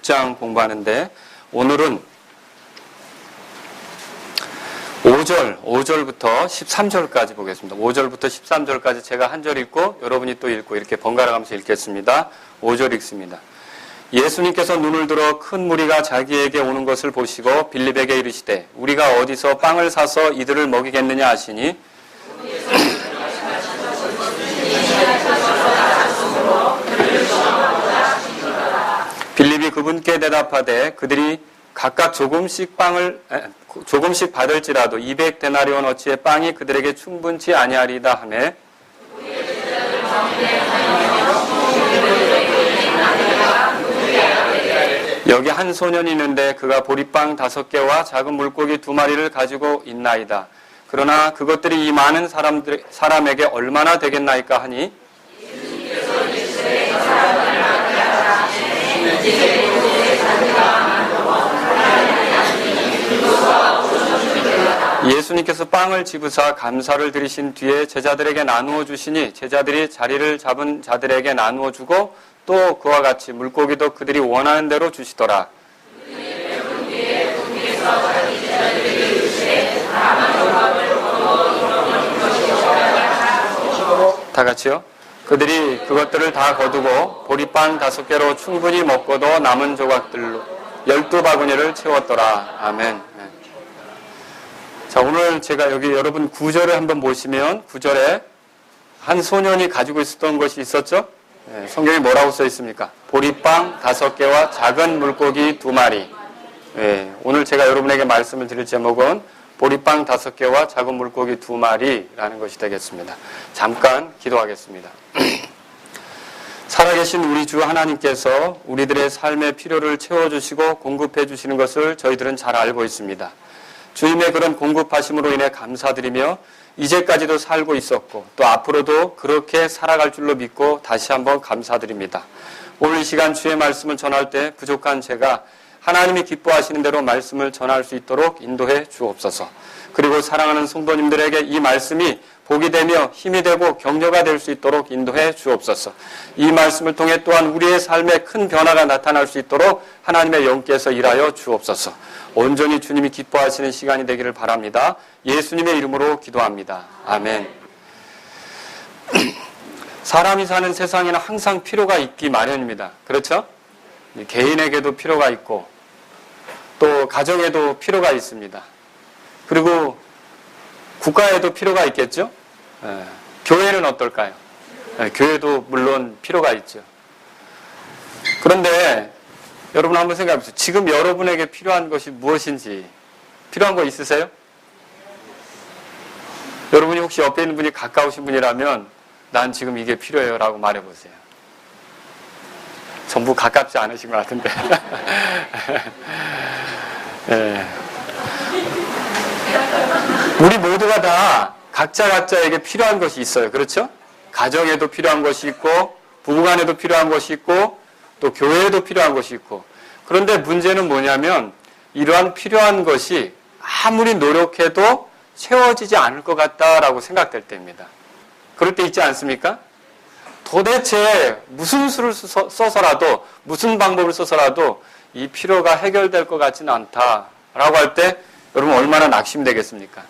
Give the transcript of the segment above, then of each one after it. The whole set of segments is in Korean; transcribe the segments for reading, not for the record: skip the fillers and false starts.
6장 공부하는데 오늘은 5절부터 13절까지 보겠습니다. 5절부터 13절까지 제가 한 절 읽고 여러분이 또 읽고 이렇게 번갈아 가면서 읽겠습니다. 5절 읽습니다. 예수님께서 눈을 들어 큰 무리가 자기에게 오는 것을 보시고 빌립에게 이르시되 우리가 어디서 빵을 사서 이들을 먹이겠느냐 하시니 빌립이 그분께 대답하되 그들이 각각 조금씩 받을지라도 200데나리온 어치의 빵이 그들에게 충분치 아니하리다 하매 여기 한 소년이 있는데 그가 보리빵 5개와 작은 물고기 2마리를 가지고 있나이다. 그러나 그것들이 이 많은 사람에게 얼마나 되겠나이까 하니 예수님께서 빵을 집으사 감사를 드리신 뒤에 제자들에게 나누어 주시니 제자들이 자리를 잡은 자들에게 나누어 주고 또 그와 같이 물고기도 그들이 원하는 대로 주시더라. 다 같이요. 그들이 그것들을 다 거두고 보리빵 5개로 충분히 먹고도 남은 조각들로 12바구니를 채웠더라. 아멘. 자, 오늘 제가 여기 여러분 9절을 한번 보시면 9절에 한 소년이 가지고 있었던 것이 있었죠? 네, 성경에 뭐라고 써 있습니까? 보리빵 5개와 작은 물고기 2마리. 네, 오늘 제가 여러분에게 말씀을 드릴 제목은 보리빵 5개와 작은 물고기 2마리라는 것이 되겠습니다. 잠깐 기도하겠습니다. 살아계신 우리 주 하나님께서 우리들의 삶의 필요를 채워주시고 공급해 주시는 것을 저희들은 잘 알고 있습니다. 주님의 그런 공급하심으로 인해 감사드리며 이제까지도 살고 있었고 또 앞으로도 그렇게 살아갈 줄로 믿고 다시 한번 감사드립니다. 오늘 이 시간 주의 말씀을 전할 때 부족한 제가 하나님이 기뻐하시는 대로 말씀을 전할 수 있도록 인도해 주옵소서. 그리고 사랑하는 성도님들에게 이 말씀이 복이 되며 힘이 되고 격려가 될 수 있도록 인도해 주옵소서. 이 말씀을 통해 또한 우리의 삶에 큰 변화가 나타날 수 있도록 하나님의 영께서 일하여 주옵소서. 온전히 주님이 기뻐하시는 시간이 되기를 바랍니다. 예수님의 이름으로 기도합니다. 아멘. 사람이 사는 세상에는 항상 필요가 있기 마련입니다. 그렇죠? 개인에게도 필요가 있고 또 가정에도 필요가 있습니다. 그리고 국가에도 필요가 있겠죠? 교회는 어떨까요? 교회도 물론 필요가 있죠. 그런데 여러분 한번 생각해 보세요. 지금 여러분에게 필요한 것이 무엇인지 필요한 거 있으세요? 여러분이 혹시 옆에 있는 분이 가까우신 분이라면 난 지금 이게 필요해요 라고 말해보세요. 전부 가깝지 않으신 것 같은데. 네. 우리 모두가 다 각자에게 필요한 것이 있어요. 그렇죠? 가정에도 필요한 것이 있고 부부간에도 필요한 것이 있고 또 교회에도 필요한 것이 있고 그런데 문제는 뭐냐면 이러한 필요한 것이 아무리 노력해도 채워지지 않을 것 같다라고 생각될 때입니다. 그럴 때 있지 않습니까? 도대체 무슨 수를 써서라도 무슨 방법을 써서라도 이 필요가 해결될 것 같지는 않다라고 할 때 여러분 얼마나 낙심되겠습니까?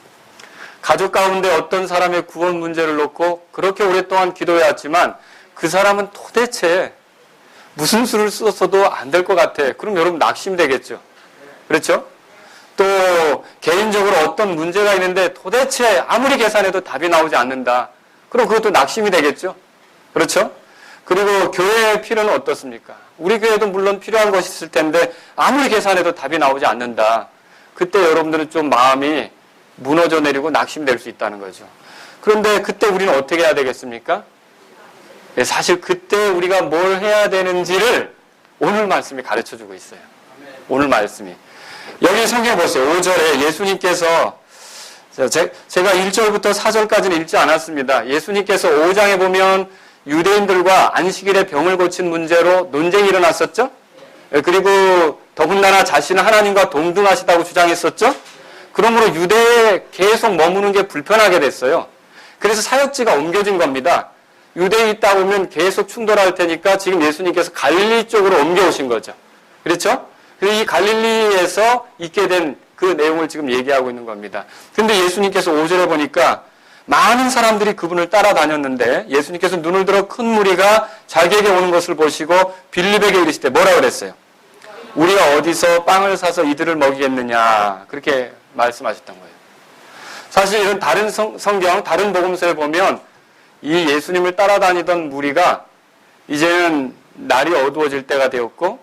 가족 가운데 어떤 사람의 구원 문제를 놓고 그렇게 오랫동안 기도해왔지만 그 사람은 도대체 무슨 수를 써서도 안 될 것 같아. 그럼 여러분 낙심되겠죠. 그렇죠? 또 개인적으로 어떤 문제가 있는데 도대체 아무리 계산해도 답이 나오지 않는다. 그럼 그것도 낙심이 되겠죠. 그렇죠? 그리고 교회의 필요는 어떻습니까? 우리 교회도 물론 필요한 것이 있을 텐데 아무리 계산해도 답이 나오지 않는다. 그때 여러분들은 좀 마음이 무너져 내리고 낙심될 수 있다는 거죠. 그런데 그때 우리는 어떻게 해야 되겠습니까? 사실 그때 우리가 뭘 해야 되는지를 오늘 말씀이 가르쳐주고 있어요. 오늘 말씀이. 여기 성경 보세요. 5절에 예수님께서 제가 1절부터 4절까지는 읽지 않았습니다. 예수님께서 5장에 보면 유대인들과 안식일에 병을 고친 문제로 논쟁이 일어났었죠. 그리고 더군다나 자신은 하나님과 동등하시다고 주장했었죠. 그러므로 유대에 계속 머무는 게 불편하게 됐어요. 그래서 사역지가 옮겨진 겁니다. 유대에 있다 보면 계속 충돌할 테니까 지금 예수님께서 갈릴리 쪽으로 옮겨오신 거죠. 그렇죠? 그래서 이 갈릴리에서 있게 된 그 내용을 지금 얘기하고 있는 겁니다. 근데 예수님께서 5절에 보니까 많은 사람들이 그분을 따라다녔는데 예수님께서 눈을 들어 큰 무리가 자기에게 오는 것을 보시고 빌립에게 이르시되 뭐라 그랬어요? 우리가 어디서 빵을 사서 이들을 먹이겠느냐, 그렇게 말씀하셨던 거예요. 사실 이런 다른 성경, 다른 복음서에 보면 이 예수님을 따라다니던 무리가 이제는 날이 어두워질 때가 되었고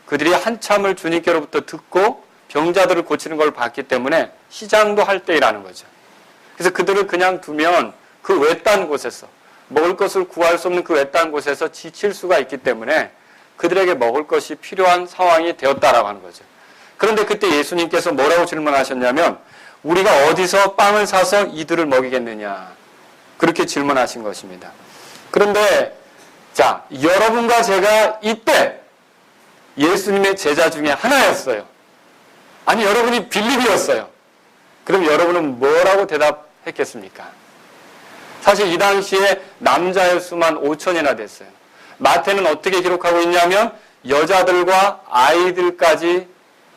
그들이 한참을 주님께로부터 듣고 병자들을 고치는 걸 봤기 때문에 시장도 할 때이라는 거죠. 그래서 그들을 그냥 두면 그 외딴 곳에서 먹을 것을 구할 수 없는 그 외딴 곳에서 지칠 수가 있기 때문에 그들에게 먹을 것이 필요한 상황이 되었다라고 하는 거죠. 그런데 그때 예수님께서 뭐라고 질문하셨냐면 우리가 어디서 빵을 사서 이들을 먹이겠느냐, 그렇게 질문하신 것입니다. 그런데 자, 여러분과 제가 이때 예수님의 제자 중에 하나였어요. 아니, 여러분이 빌립이었어요. 그럼 여러분은 뭐라고 대답했겠습니까? 사실 이 당시에 남자의 수만 5천이나 됐어요. 마태는 어떻게 기록하고 있냐면 여자들과 아이들까지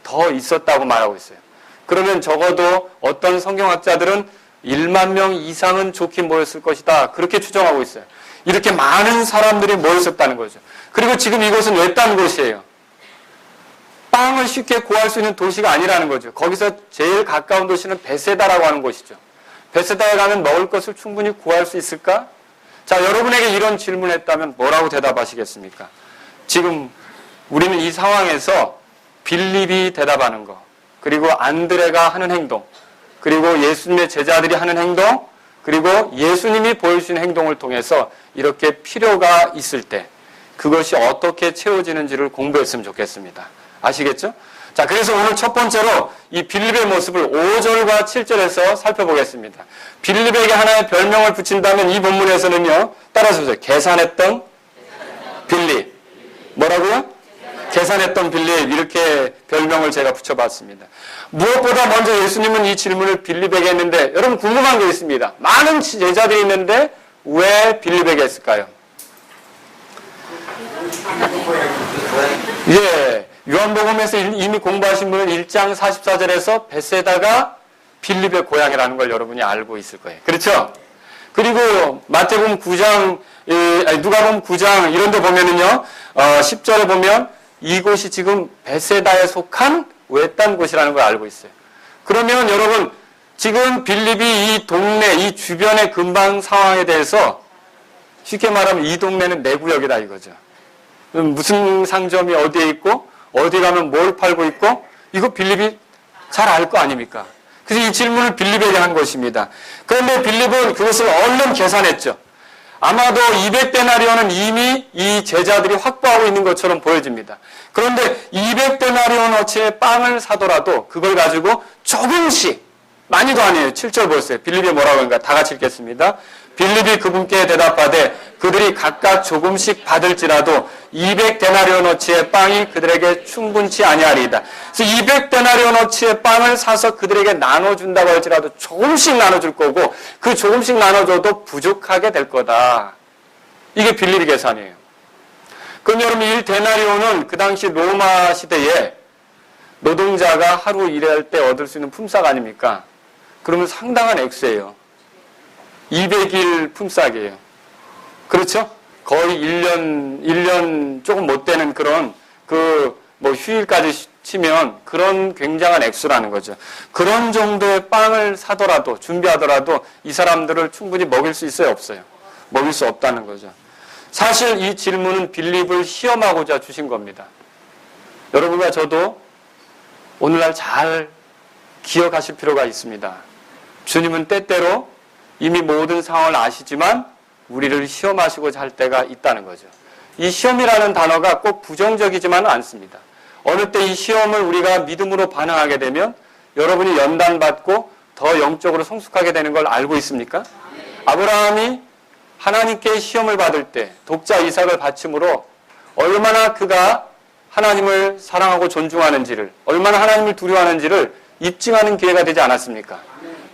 더 있었다고 말하고 있어요. 그러면 적어도 어떤 성경학자들은 1만 명 이상은 좋게 모였을 것이다, 그렇게 추정하고 있어요. 이렇게 많은 사람들이 모였었다는 거죠. 그리고 지금 이곳은 외딴 곳이에요. 빵을 쉽게 구할 수 있는 도시가 아니라는 거죠. 거기서 제일 가까운 도시는 베세다라고 하는 곳이죠. 베세다에 가면 먹을 것을 충분히 구할 수 있을까? 자, 여러분에게 이런 질문을 했다면 뭐라고 대답하시겠습니까? 지금 우리는 이 상황에서 빌립이 대답하는 거, 그리고 안드레가 하는 행동, 그리고 예수님의 제자들이 하는 행동, 그리고 예수님이 보여주신 행동을 통해서 이렇게 필요가 있을 때 그것이 어떻게 채워지는지를 공부했으면 좋겠습니다. 아시겠죠? 자, 그래서 오늘 첫 번째로 이 빌립의 모습을 5절과 7절에서 살펴보겠습니다. 빌립에게 하나의 별명을 붙인다면 이 본문에서는요, 따라서 보세요. 계산했던 빌립. 뭐라고요? 계산했던 빌립, 이렇게 별명을 제가 붙여봤습니다. 무엇보다 먼저 예수님은 이 질문을 빌립에게 했는데, 여러분 궁금한 게 있습니다. 많은 제자들이 있는데 왜 빌립에게 했을까요? 예, 요한복음에서 이미 공부하신 분은 1장 44절에서 베세다가 빌립의 고향이라는 걸 여러분이 알고 있을 거예요. 그렇죠? 그리고 마태복음 9장, 누가복음 9장 이런 데 보면은요, 10절에 보면 이곳이 지금 베세다에 속한 외딴 곳이라는 걸 알고 있어요. 그러면 여러분, 지금 빌립이 이 동네, 이 주변의 근방 상황에 대해서 쉽게 말하면 이 동네는 내 구역이다 이거죠. 무슨 상점이 어디에 있고 어디 가면 뭘 팔고 있고 이거 빌립이 잘 알 거 아닙니까? 그래서 이 질문을 빌립에게 한 것입니다. 그런데 빌립은 그것을 얼른 계산했죠. 아마도 200데나리온은 이미 이 제자들이 확보하고 있는 것처럼 보여집니다. 그런데 200데나리온어치의 빵을 사더라도 그걸 가지고 조금씩, 많이도 아니에요. 7절 보세요. 빌립이 뭐라고 하는가? 다 같이 읽겠습니다. 빌립이 그분께 대답하되 그들이 각각 조금씩 받을지라도 200데나리온어치의 빵이 그들에게 충분치 아니하리이다. 그래서 200데나리온어치의 빵을 사서 그들에게 나눠준다고 할지라도 조금씩 나눠줄 거고 그 조금씩 나눠줘도 부족하게 될 거다. 이게 빌립의 계산이에요. 그럼 여러분 1데나리온은 그 당시 로마 시대에 노동자가 하루 일할 때 얻을 수 있는 품삯 아닙니까? 그러면 상당한 액수예요. 200일 품삯이에요. 그렇죠? 거의 1년 조금 못 되는 그런 휴일까지 치면 그런 굉장한 액수라는 거죠. 그런 정도의 빵을 사더라도, 준비하더라도 이 사람들을 충분히 먹일 수 있어요, 없어요? 먹일 수 없다는 거죠. 사실 이 질문은 빌립을 시험하고자 주신 겁니다. 여러분과 저도 오늘날 잘 기억하실 필요가 있습니다. 주님은 때때로 이미 모든 상황을 아시지만 우리를 시험하시고자 할 때가 있다는 거죠. 이 시험이라는 단어가 꼭 부정적이지만은 않습니다. 어느 때 이 시험을 우리가 믿음으로 반응하게 되면 여러분이 연단받고 더 영적으로 성숙하게 되는 걸 알고 있습니까? 아브라함이 하나님께 시험을 받을 때 독자 이삭을 바침으로 얼마나 그가 하나님을 사랑하고 존중하는지를, 얼마나 하나님을 두려워하는지를 입증하는 기회가 되지 않았습니까?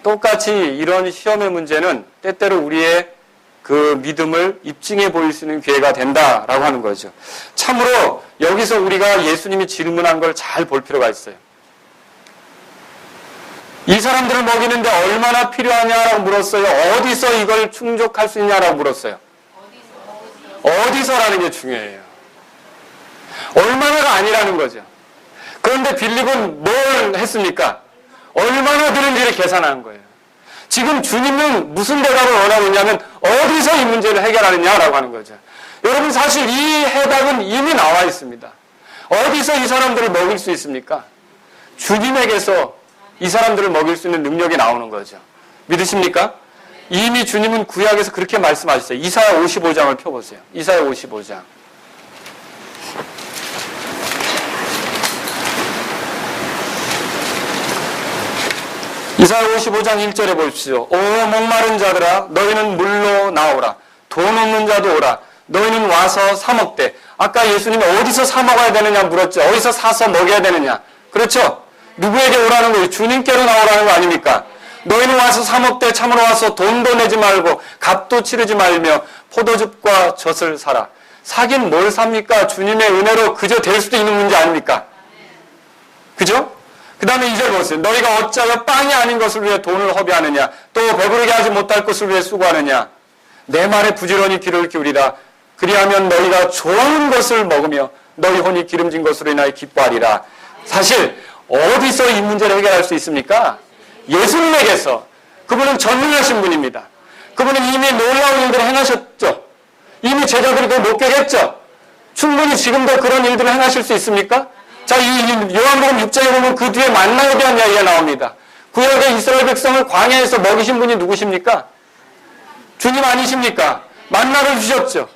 똑같이 이런 시험의 문제는 때때로 우리의 그 믿음을 입증해 보일 수 있는 기회가 된다라고 하는 거죠. 참으로 여기서 우리가 예수님이 질문한 걸 잘 볼 필요가 있어요. 이 사람들을 먹이는데 얼마나 필요하냐라고 물었어요. 어디서 이걸 충족할 수 있냐라고 물었어요. 어디서라는 게 중요해요. 얼마나가 아니라는 거죠. 그런데 빌립은 뭘 했습니까? 얼마나 드는지를 계산한 거예요. 지금 주님은 무슨 대답을 원하고 있냐면 어디서 이 문제를 해결하느냐라고 하는 거죠. 여러분 사실 이 해답은 이미 나와 있습니다. 어디서 이 사람들을 먹일 수 있습니까? 주님에게서 이 사람들을 먹일 수 있는 능력이 나오는 거죠. 믿으십니까? 이미 주님은 구약에서 그렇게 말씀하셨어요. 이사야 55장을 펴보세요. 이사야 55장. 이사야 55장 1절에 보십시오. 오 목마른 자들아 너희는 물로 나오라. 돈 없는 자도 오라. 너희는 와서 사 먹되. 아까 예수님이 어디서 사 먹어야 되느냐 물었죠. 어디서 사서 먹여야 되느냐. 그렇죠? 누구에게 오라는 거예요? 주님께로 나오라는 거 아닙니까? 너희는 와서 사 먹되 참으로 와서 돈도 내지 말고 값도 치르지 말며 포도즙과 젖을 사라. 사긴 뭘 삽니까? 주님의 은혜로 그저 될 수도 있는 문제 아닙니까? 그죠? 그 다음에 2절 보세요. 너희가 어찌하여 빵이 아닌 것을 위해 돈을 허비하느냐? 또 배부르게 하지 못할 것을 위해 수고하느냐? 내 말에 부지런히 귀를 기울이라. 그리하면 너희가 좋은 것을 먹으며 너희 혼이 기름진 것으로 인하여 기뻐하리라. 사실 어디서 이 문제를 해결할 수 있습니까? 예수님에게서. 그분은 전능하신 분입니다. 그분은 이미 놀라운 일들을 행하셨죠. 이미 제자들이 그걸 목격했죠. 충분히 지금도 그런 일들을 행하실 수 있습니까? 자, 이 요한복음 6장에 보면 그 뒤에 만나에 대한 이야기가 나옵니다. 구약의 이스라엘 백성을 광야에서 먹이신 분이 누구십니까? 주님 아니십니까? 만나를 주셨죠.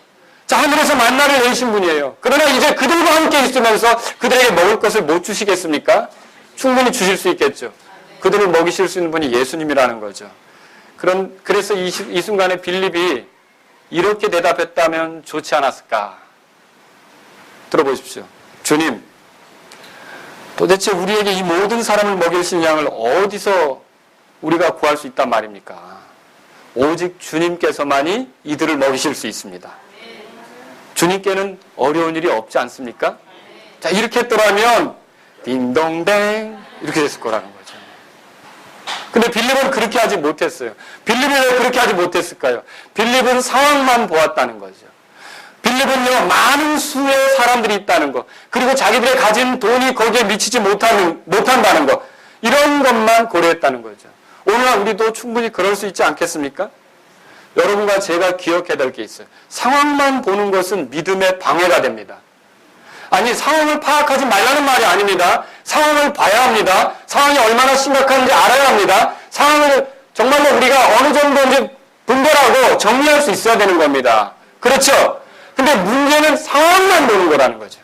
자, 하늘에서 만나를 내리신 분이에요. 그러나 이제 그들과 함께 있으면서 그들에게 먹을 것을 못 주시겠습니까? 충분히 주실 수 있겠죠. 그들을 먹이실 수 있는 분이 예수님이라는 거죠. 그래서 이 순간에 빌립이 이렇게 대답했다면 좋지 않았을까? 들어보십시오. 주님, 도대체 우리에게 이 모든 사람을 먹일 수 있는 양을 어디서 우리가 구할 수 있단 말입니까? 오직 주님께서만이 이들을 먹이실 수 있습니다. 주님께는 어려운 일이 없지 않습니까? 자, 이렇게 했더라면 딩동댕 이렇게 됐을 거라는 거죠. 근데 빌립은 그렇게 하지 못했어요. 빌립이 왜 그렇게 하지 못했을까요? 빌립은 상황만 보았다는 거죠. 빌립은요, 많은 수의 사람들이 있다는 거, 그리고 자기들의 가진 돈이 거기에 미치지 못한다는 거, 이런 것만 고려했다는 거죠. 오늘날 우리도 충분히 그럴 수 있지 않겠습니까? 여러분과 제가 기억해야 될 게 있어요. 상황만 보는 것은 믿음의 방해가 됩니다. 아니, 상황을 파악하지 말라는 말이 아닙니다. 상황을 봐야 합니다. 상황이 얼마나 심각한지 알아야 합니다. 상황을 정말로 우리가 어느 정도인지 분별하고 정리할 수 있어야 되는 겁니다. 그렇죠? 근데 문제는 상황만 보는 거라는 거죠.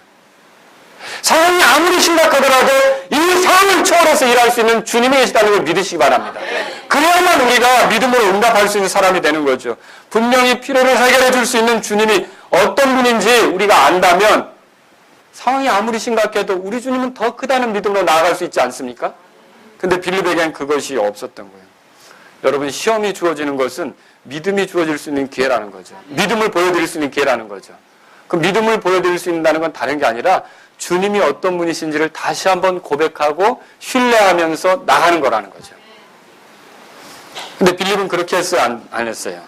상황이 아무리 심각하더라도 이 상황을 초월해서 일할 수 있는 주님이 계시다는 걸 믿으시기 바랍니다. 그래야만 우리가 믿음으로 응답할 수 있는 사람이 되는 거죠. 분명히 필요를 해결해 줄 수 있는 주님이 어떤 분인지 우리가 안다면 상황이 아무리 심각해도 우리 주님은 더 크다는 믿음으로 나아갈 수 있지 않습니까? 근데 빌립에겐 그것이 없었던 거예요. 여러분, 시험이 주어지는 것은 믿음이 주어질 수 있는 기회라는 거죠. 믿음을 보여드릴 수 있는 기회라는 거죠. 그 믿음을 보여드릴 수 있다는 건 다른 게 아니라 주님이 어떤 분이신지를 다시 한번 고백하고 신뢰하면서 나가는 거라는 거죠. 근데 빌립은 그렇게 했어요? 안 했어요?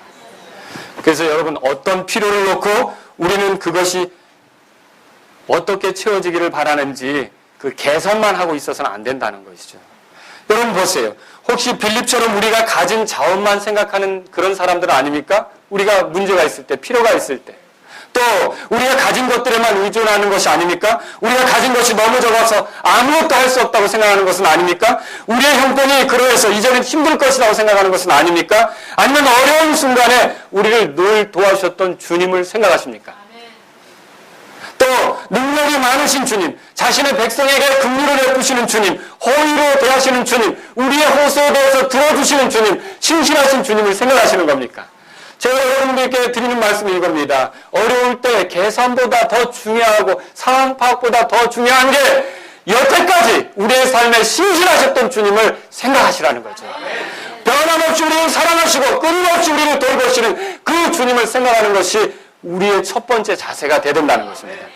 그래서 여러분, 어떤 필요를 놓고 우리는 그것이 어떻게 채워지기를 바라는지 그 개선만 하고 있어서는 안 된다는 것이죠. 여러분 보세요. 혹시 빌립처럼 우리가 가진 자원만 생각하는 그런 사람들은 아닙니까? 우리가 문제가 있을 때, 필요가 있을 때. 또 우리가 가진 것들에만 의존하는 것이 아닙니까? 우리가 가진 것이 너무 적어서 아무것도 할 수 없다고 생각하는 것은 아닙니까? 우리의 형편이 그러해서 이제는 힘들 것이라고 생각하는 것은 아닙니까? 아니면 어려운 순간에 우리를 늘 도와주셨던 주님을 생각하십니까? 또 능력이 많으신 주님, 자신의 백성에게 긍휼을 베푸시는 주님, 호의로 대하시는 주님, 우리의 호소에 대해서 들어주시는 주님, 신실하신 주님을 생각하시는 겁니까? 제가 여러분들께 드리는 말씀이 이겁니다. 어려울 때 계산보다 더 중요하고 상황 파악보다 더 중요한 게 여태까지 우리의 삶에 신실하셨던 주님을 생각하시라는 거죠. 변함없이 변함없이 우리를 사랑하시고 끊임없이 우리를 돌보시는 그 주님을 생각하는 것이 우리의 첫 번째 자세가 되야 된다는 것입니다.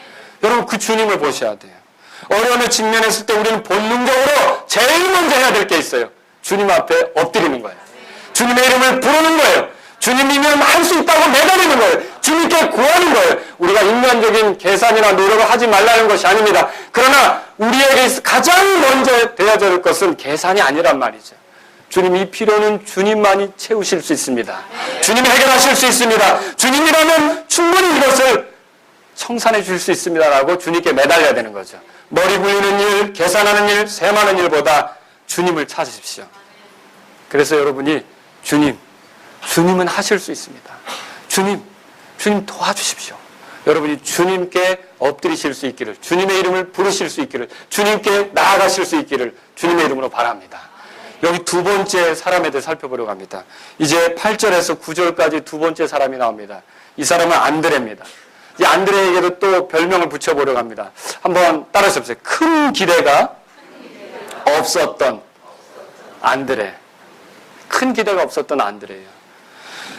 여러분, 그 주님을 보셔야 돼요. 어려움에 직면했을 때 우리는 본능적으로 제일 먼저 해야 될 게 있어요. 주님 앞에 엎드리는 거예요. 주님의 이름을 부르는 거예요. 주님이면 할 수 있다고 매달리는 거예요. 주님께 구하는 거예요. 우리가 인간적인 계산이나 노력을 하지 말라는 것이 아닙니다. 그러나 우리에게 가장 먼저 되어야 될 것은 계산이 아니란 말이죠. 주님, 이 필요는 주님만이 채우실 수 있습니다. 주님이 해결하실 수 있습니다. 주님이라면 충분히 이것을 청산해 줄 수 있습니다라고 주님께 매달려야 되는 거죠. 머리 굴리는 일, 계산하는 일, 셈하는 일보다 주님을 찾으십시오. 그래서 여러분이 주님은 하실 수 있습니다. 주님 도와주십시오. 여러분이 주님께 엎드리실 수 있기를, 주님의 이름을 부르실 수 있기를, 주님께 나아가실 수 있기를 주님의 이름으로 바랍니다. 여기 두 번째 사람에 대해 살펴보려고 합니다. 이제 8절에서 9절까지 두 번째 사람이 나옵니다. 이 사람은 안드레입니다. 이 안드레에게도 또 별명을 붙여보려고 합니다. 한번 따라하십시오. 큰 기대가 없었던 안드레. 큰 기대가 없었던 안드레예요.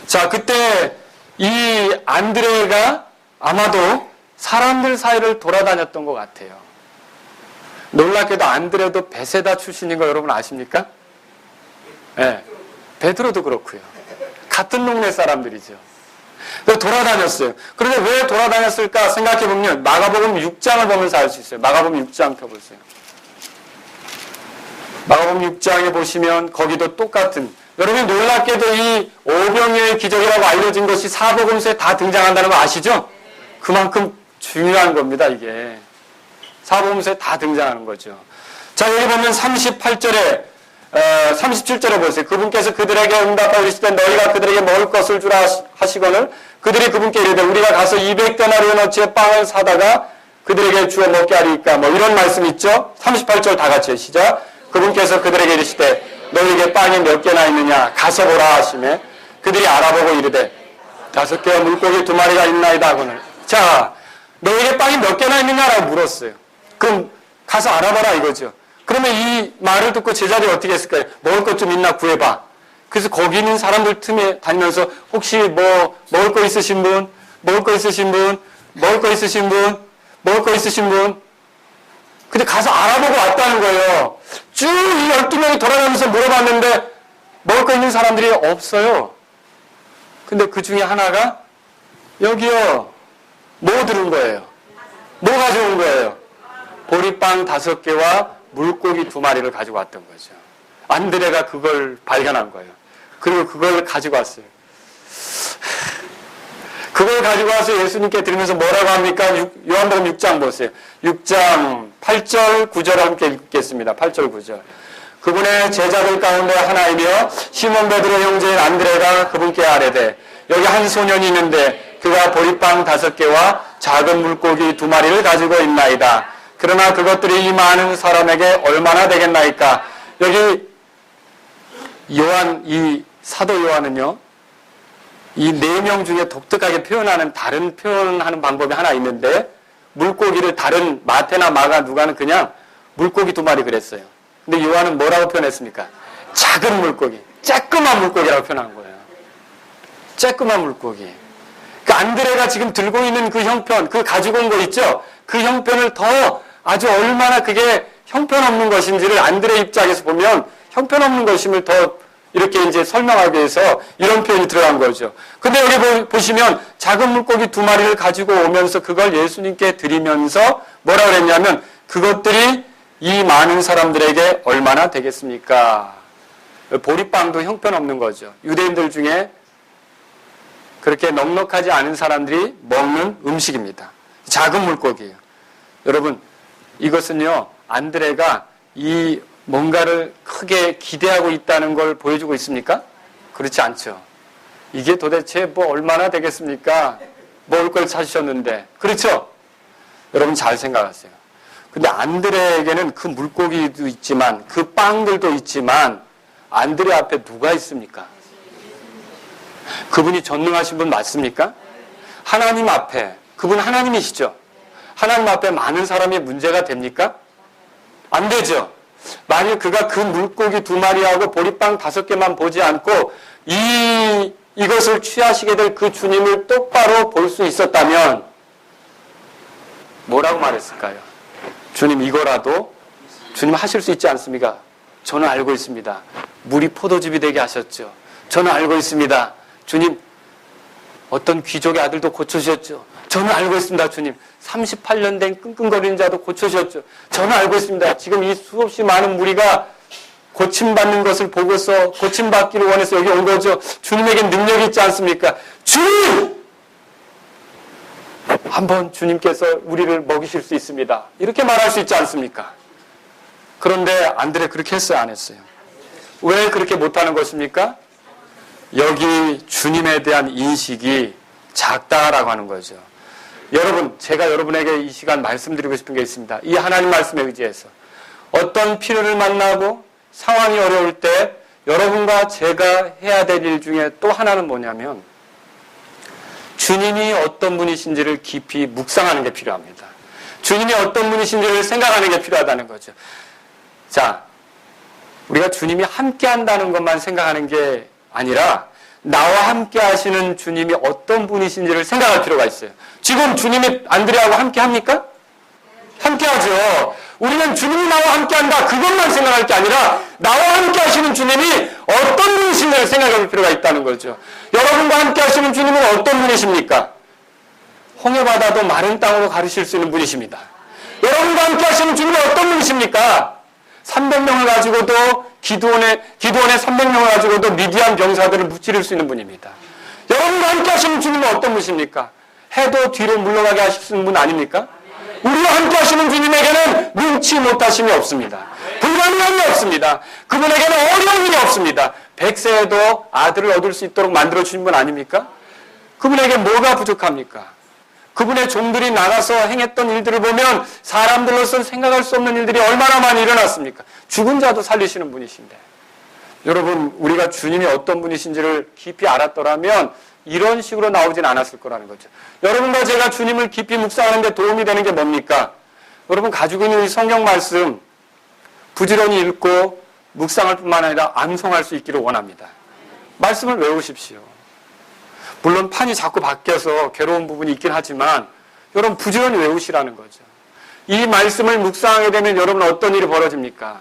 자, 그때 이 안드레가 아마도 사람들 사이를 돌아다녔던 것 같아요. 놀랍게도 안드레도 베세다 출신인 거 여러분 아십니까? 네, 베드로도 그렇고요. 같은 동네 사람들이죠. 돌아다녔어요. 그런데 왜 돌아다녔을까 생각해보면 마가복음 6장을 보면서 알 수 있어요. 마가복음 6장 펴보세요. 마가복음 6장에 보시면 거기도 똑같은, 여러분 놀랍게도 이 오병이어의 기적이라고 알려진 것이 사복음서에 다 등장한다는 거 아시죠? 그만큼 중요한 겁니다, 이게. 사복음서에 다 등장하는 거죠. 자, 여기 보면 37절에 보세요. 그분께서 그들에게 응답하여 이르시되 너희가 그들에게 먹을 것을 주라 하시거늘 그들이 그분께 이르되 우리가 가서 200데나리온어치의 빵을 사다가 그들에게 주어 먹게 하리이까, 뭐 이런 말씀 있죠? 38절 다 같이 시작. 그분께서 그들에게 이르시되 너희에게 빵이 몇 개나 있느냐 가서 보라 하시매 그들이 알아보고 이르되 5개와 물고기 2마리가 있나이다 하거늘. 자, 너희에게 빵이 몇 개나 있느냐라고 물었어요. 그럼 가서 알아봐라 이거죠. 그러면 이 말을 듣고 제자들이 어떻게 했을까요? 먹을 것 좀 있나 구해봐. 그래서 거기 있는 사람들 틈에 다니면서 혹시 뭐 먹을 거 있으신 분? 먹을 거 있으신 분? 먹을 거 있으신 분? 먹을 거 있으신 분? 근데 가서 알아보고 왔다는 거예요. 쭉 이 12명이 돌아가면서 물어봤는데 먹을 거 있는 사람들이 없어요. 근데 그 중에 하나가 여기요. 뭐 들은 거예요? 뭐 가져온 거예요? 보리빵 5개와 물고기 2마리를 가지고 왔던 거죠. 안드레가 그걸 발견한 거예요. 그리고 그걸 가지고 왔어요. 그걸 가지고 와서 예수님께 드리면서 뭐라고 합니까? 요한복음 6장 보세요. 6장 8절 9절 함께 읽겠습니다. 8절 9절. 그분의 제자들 가운데 하나이며 시몬 베드로의 형제인 안드레가 그분께 아뢰되 여기 한 소년이 있는데 그가 보리빵 5개와 작은 물고기 2마리를 가지고 있나이다. 그러나 그것들이 이 많은 사람에게 얼마나 되겠나이까? 여기 이 사도 요한은요, 이 4명 중에 독특하게 표현하는 다른 표현하는 방법이 하나 있는데, 물고기를 다른 마태나 마가 누가는 그냥 물고기 2마리 그랬어요. 근데 요한은 뭐라고 표현했습니까? 작은 물고기, 쬐끄만 물고기라고 표현한 거예요. 쬐끄만 물고기. 그 안드레가 지금 들고 있는 그 형편, 그 가지고 온 거 있죠? 그 형편을 더 아주 얼마나 그게 형편없는 것인지를 안드레 입장에서 보면 형편없는 것임을 더 이렇게 이제 설명하기 위해서 이런 표현이 들어간 거죠. 근데 여기 보시면 작은 물고기 2마리를 가지고 오면서 그걸 예수님께 드리면서 뭐라 그랬냐면 그것들이 이 많은 사람들에게 얼마나 되겠습니까? 보리빵도 형편없는 거죠. 유대인들 중에 그렇게 넉넉하지 않은 사람들이 먹는 음식입니다. 작은 물고기예요. 여러분, 이것은요, 안드레가 이 뭔가를 크게 기대하고 있다는 걸 보여주고 있습니까? 그렇지 않죠. 이게 도대체 뭐 얼마나 되겠습니까? 먹을 걸 찾으셨는데. 그렇죠? 여러분 잘 생각하세요. 근데 안드레에게는 그 물고기도 있지만 그 빵들도 있지만 안드레 앞에 누가 있습니까? 그분이 전능하신 분 맞습니까? 하나님 앞에, 그분 하나님이시죠? 하나님 앞에 많은 사람이 문제가 됩니까? 안 되죠. 만일 그가 그 물고기 2마리하고 보리빵 5개만 보지 않고 이것을 취하시게 될 그 주님을 똑바로 볼 수 있었다면 뭐라고 말했을까요? 주님 이거라도 주님 하실 수 있지 않습니까? 저는 알고 있습니다. 물이 포도즙이 되게 하셨죠. 저는 알고 있습니다. 주님 어떤 귀족의 아들도 고쳐주셨죠. 저는 알고 있습니다. 주님 38년 된 끙끙거리는 자도 고쳐주셨죠. 저는 알고 있습니다. 지금 이 수없이 많은 무리가 고침받는 것을 보고서 고침받기를 원해서 여기 온 거죠. 주님에게 능력이 있지 않습니까? 주님! 한번 주님께서 우리를 먹이실 수 있습니다. 이렇게 말할 수 있지 않습니까? 그런데 안드레 그렇게 했어요? 안 했어요? 왜 그렇게 못하는 것입니까? 여기 주님에 대한 인식이 작다라고 하는 거죠. 여러분, 제가 여러분에게 이 시간 말씀드리고 싶은 게 있습니다. 이 하나님 말씀에 의지해서 어떤 필요를 만나고 상황이 어려울 때 여러분과 제가 해야 될 일 중에 또 하나는 뭐냐면 주님이 어떤 분이신지를 깊이 묵상하는 게 필요합니다. 주님이 어떤 분이신지를 생각하는 게 필요하다는 거죠. 자, 우리가 주님이 함께 한다는 것만 생각하는 게 아니라 나와 함께 하시는 주님이 어떤 분이신지를 생각할 필요가 있어요. 지금 주님이 안드레하고 함께 합니까? 함께 하죠. 우리는 주님이 나와 함께 한다 그것만 생각할 게 아니라 나와 함께 하시는 주님이 어떤 분이신지를 생각할 필요가 있다는 거죠. 여러분과 함께 하시는 주님은 어떤 분이십니까? 홍해바다도 마른 땅으로 가르칠 수 있는 분이십니다. 여러분과 함께 하시는 주님은 어떤 분이십니까? 300명을 가지고도 기드온의 300명을 가지고도 미디안 병사들을 무찌를 수 있는 분입니다. 여러분과 함께 하시는 주님은 어떤 분이십니까? 해도 뒤로 물러가게 하시는 분 아닙니까? 우리와 함께 하시는 주님에게는 눈치 못하심이 없습니다. 불가능함이 없습니다. 그분에게는 어려운 일이 없습니다. 100세에도 아들을 얻을 수 있도록 만들어주신 분 아닙니까? 그분에게 뭐가 부족합니까? 그분의 종들이 나가서 행했던 일들을 보면 사람들로서는 생각할 수 없는 일들이 얼마나 많이 일어났습니까? 죽은 자도 살리시는 분이신데. 여러분, 우리가 주님이 어떤 분이신지를 깊이 알았더라면 이런 식으로 나오진 않았을 거라는 거죠. 여러분과 제가 주님을 깊이 묵상하는 데 도움이 되는 게 뭡니까? 여러분 가지고 있는 이 성경 말씀 부지런히 읽고 묵상할 뿐만 아니라 암송할 수 있기를 원합니다. 말씀을 외우십시오. 물론 판이 자꾸 바뀌어서 괴로운 부분이 있긴 하지만 여러분 부지런히 외우시라는 거죠. 이 말씀을 묵상하게 되면 여러분 어떤 일이 벌어집니까?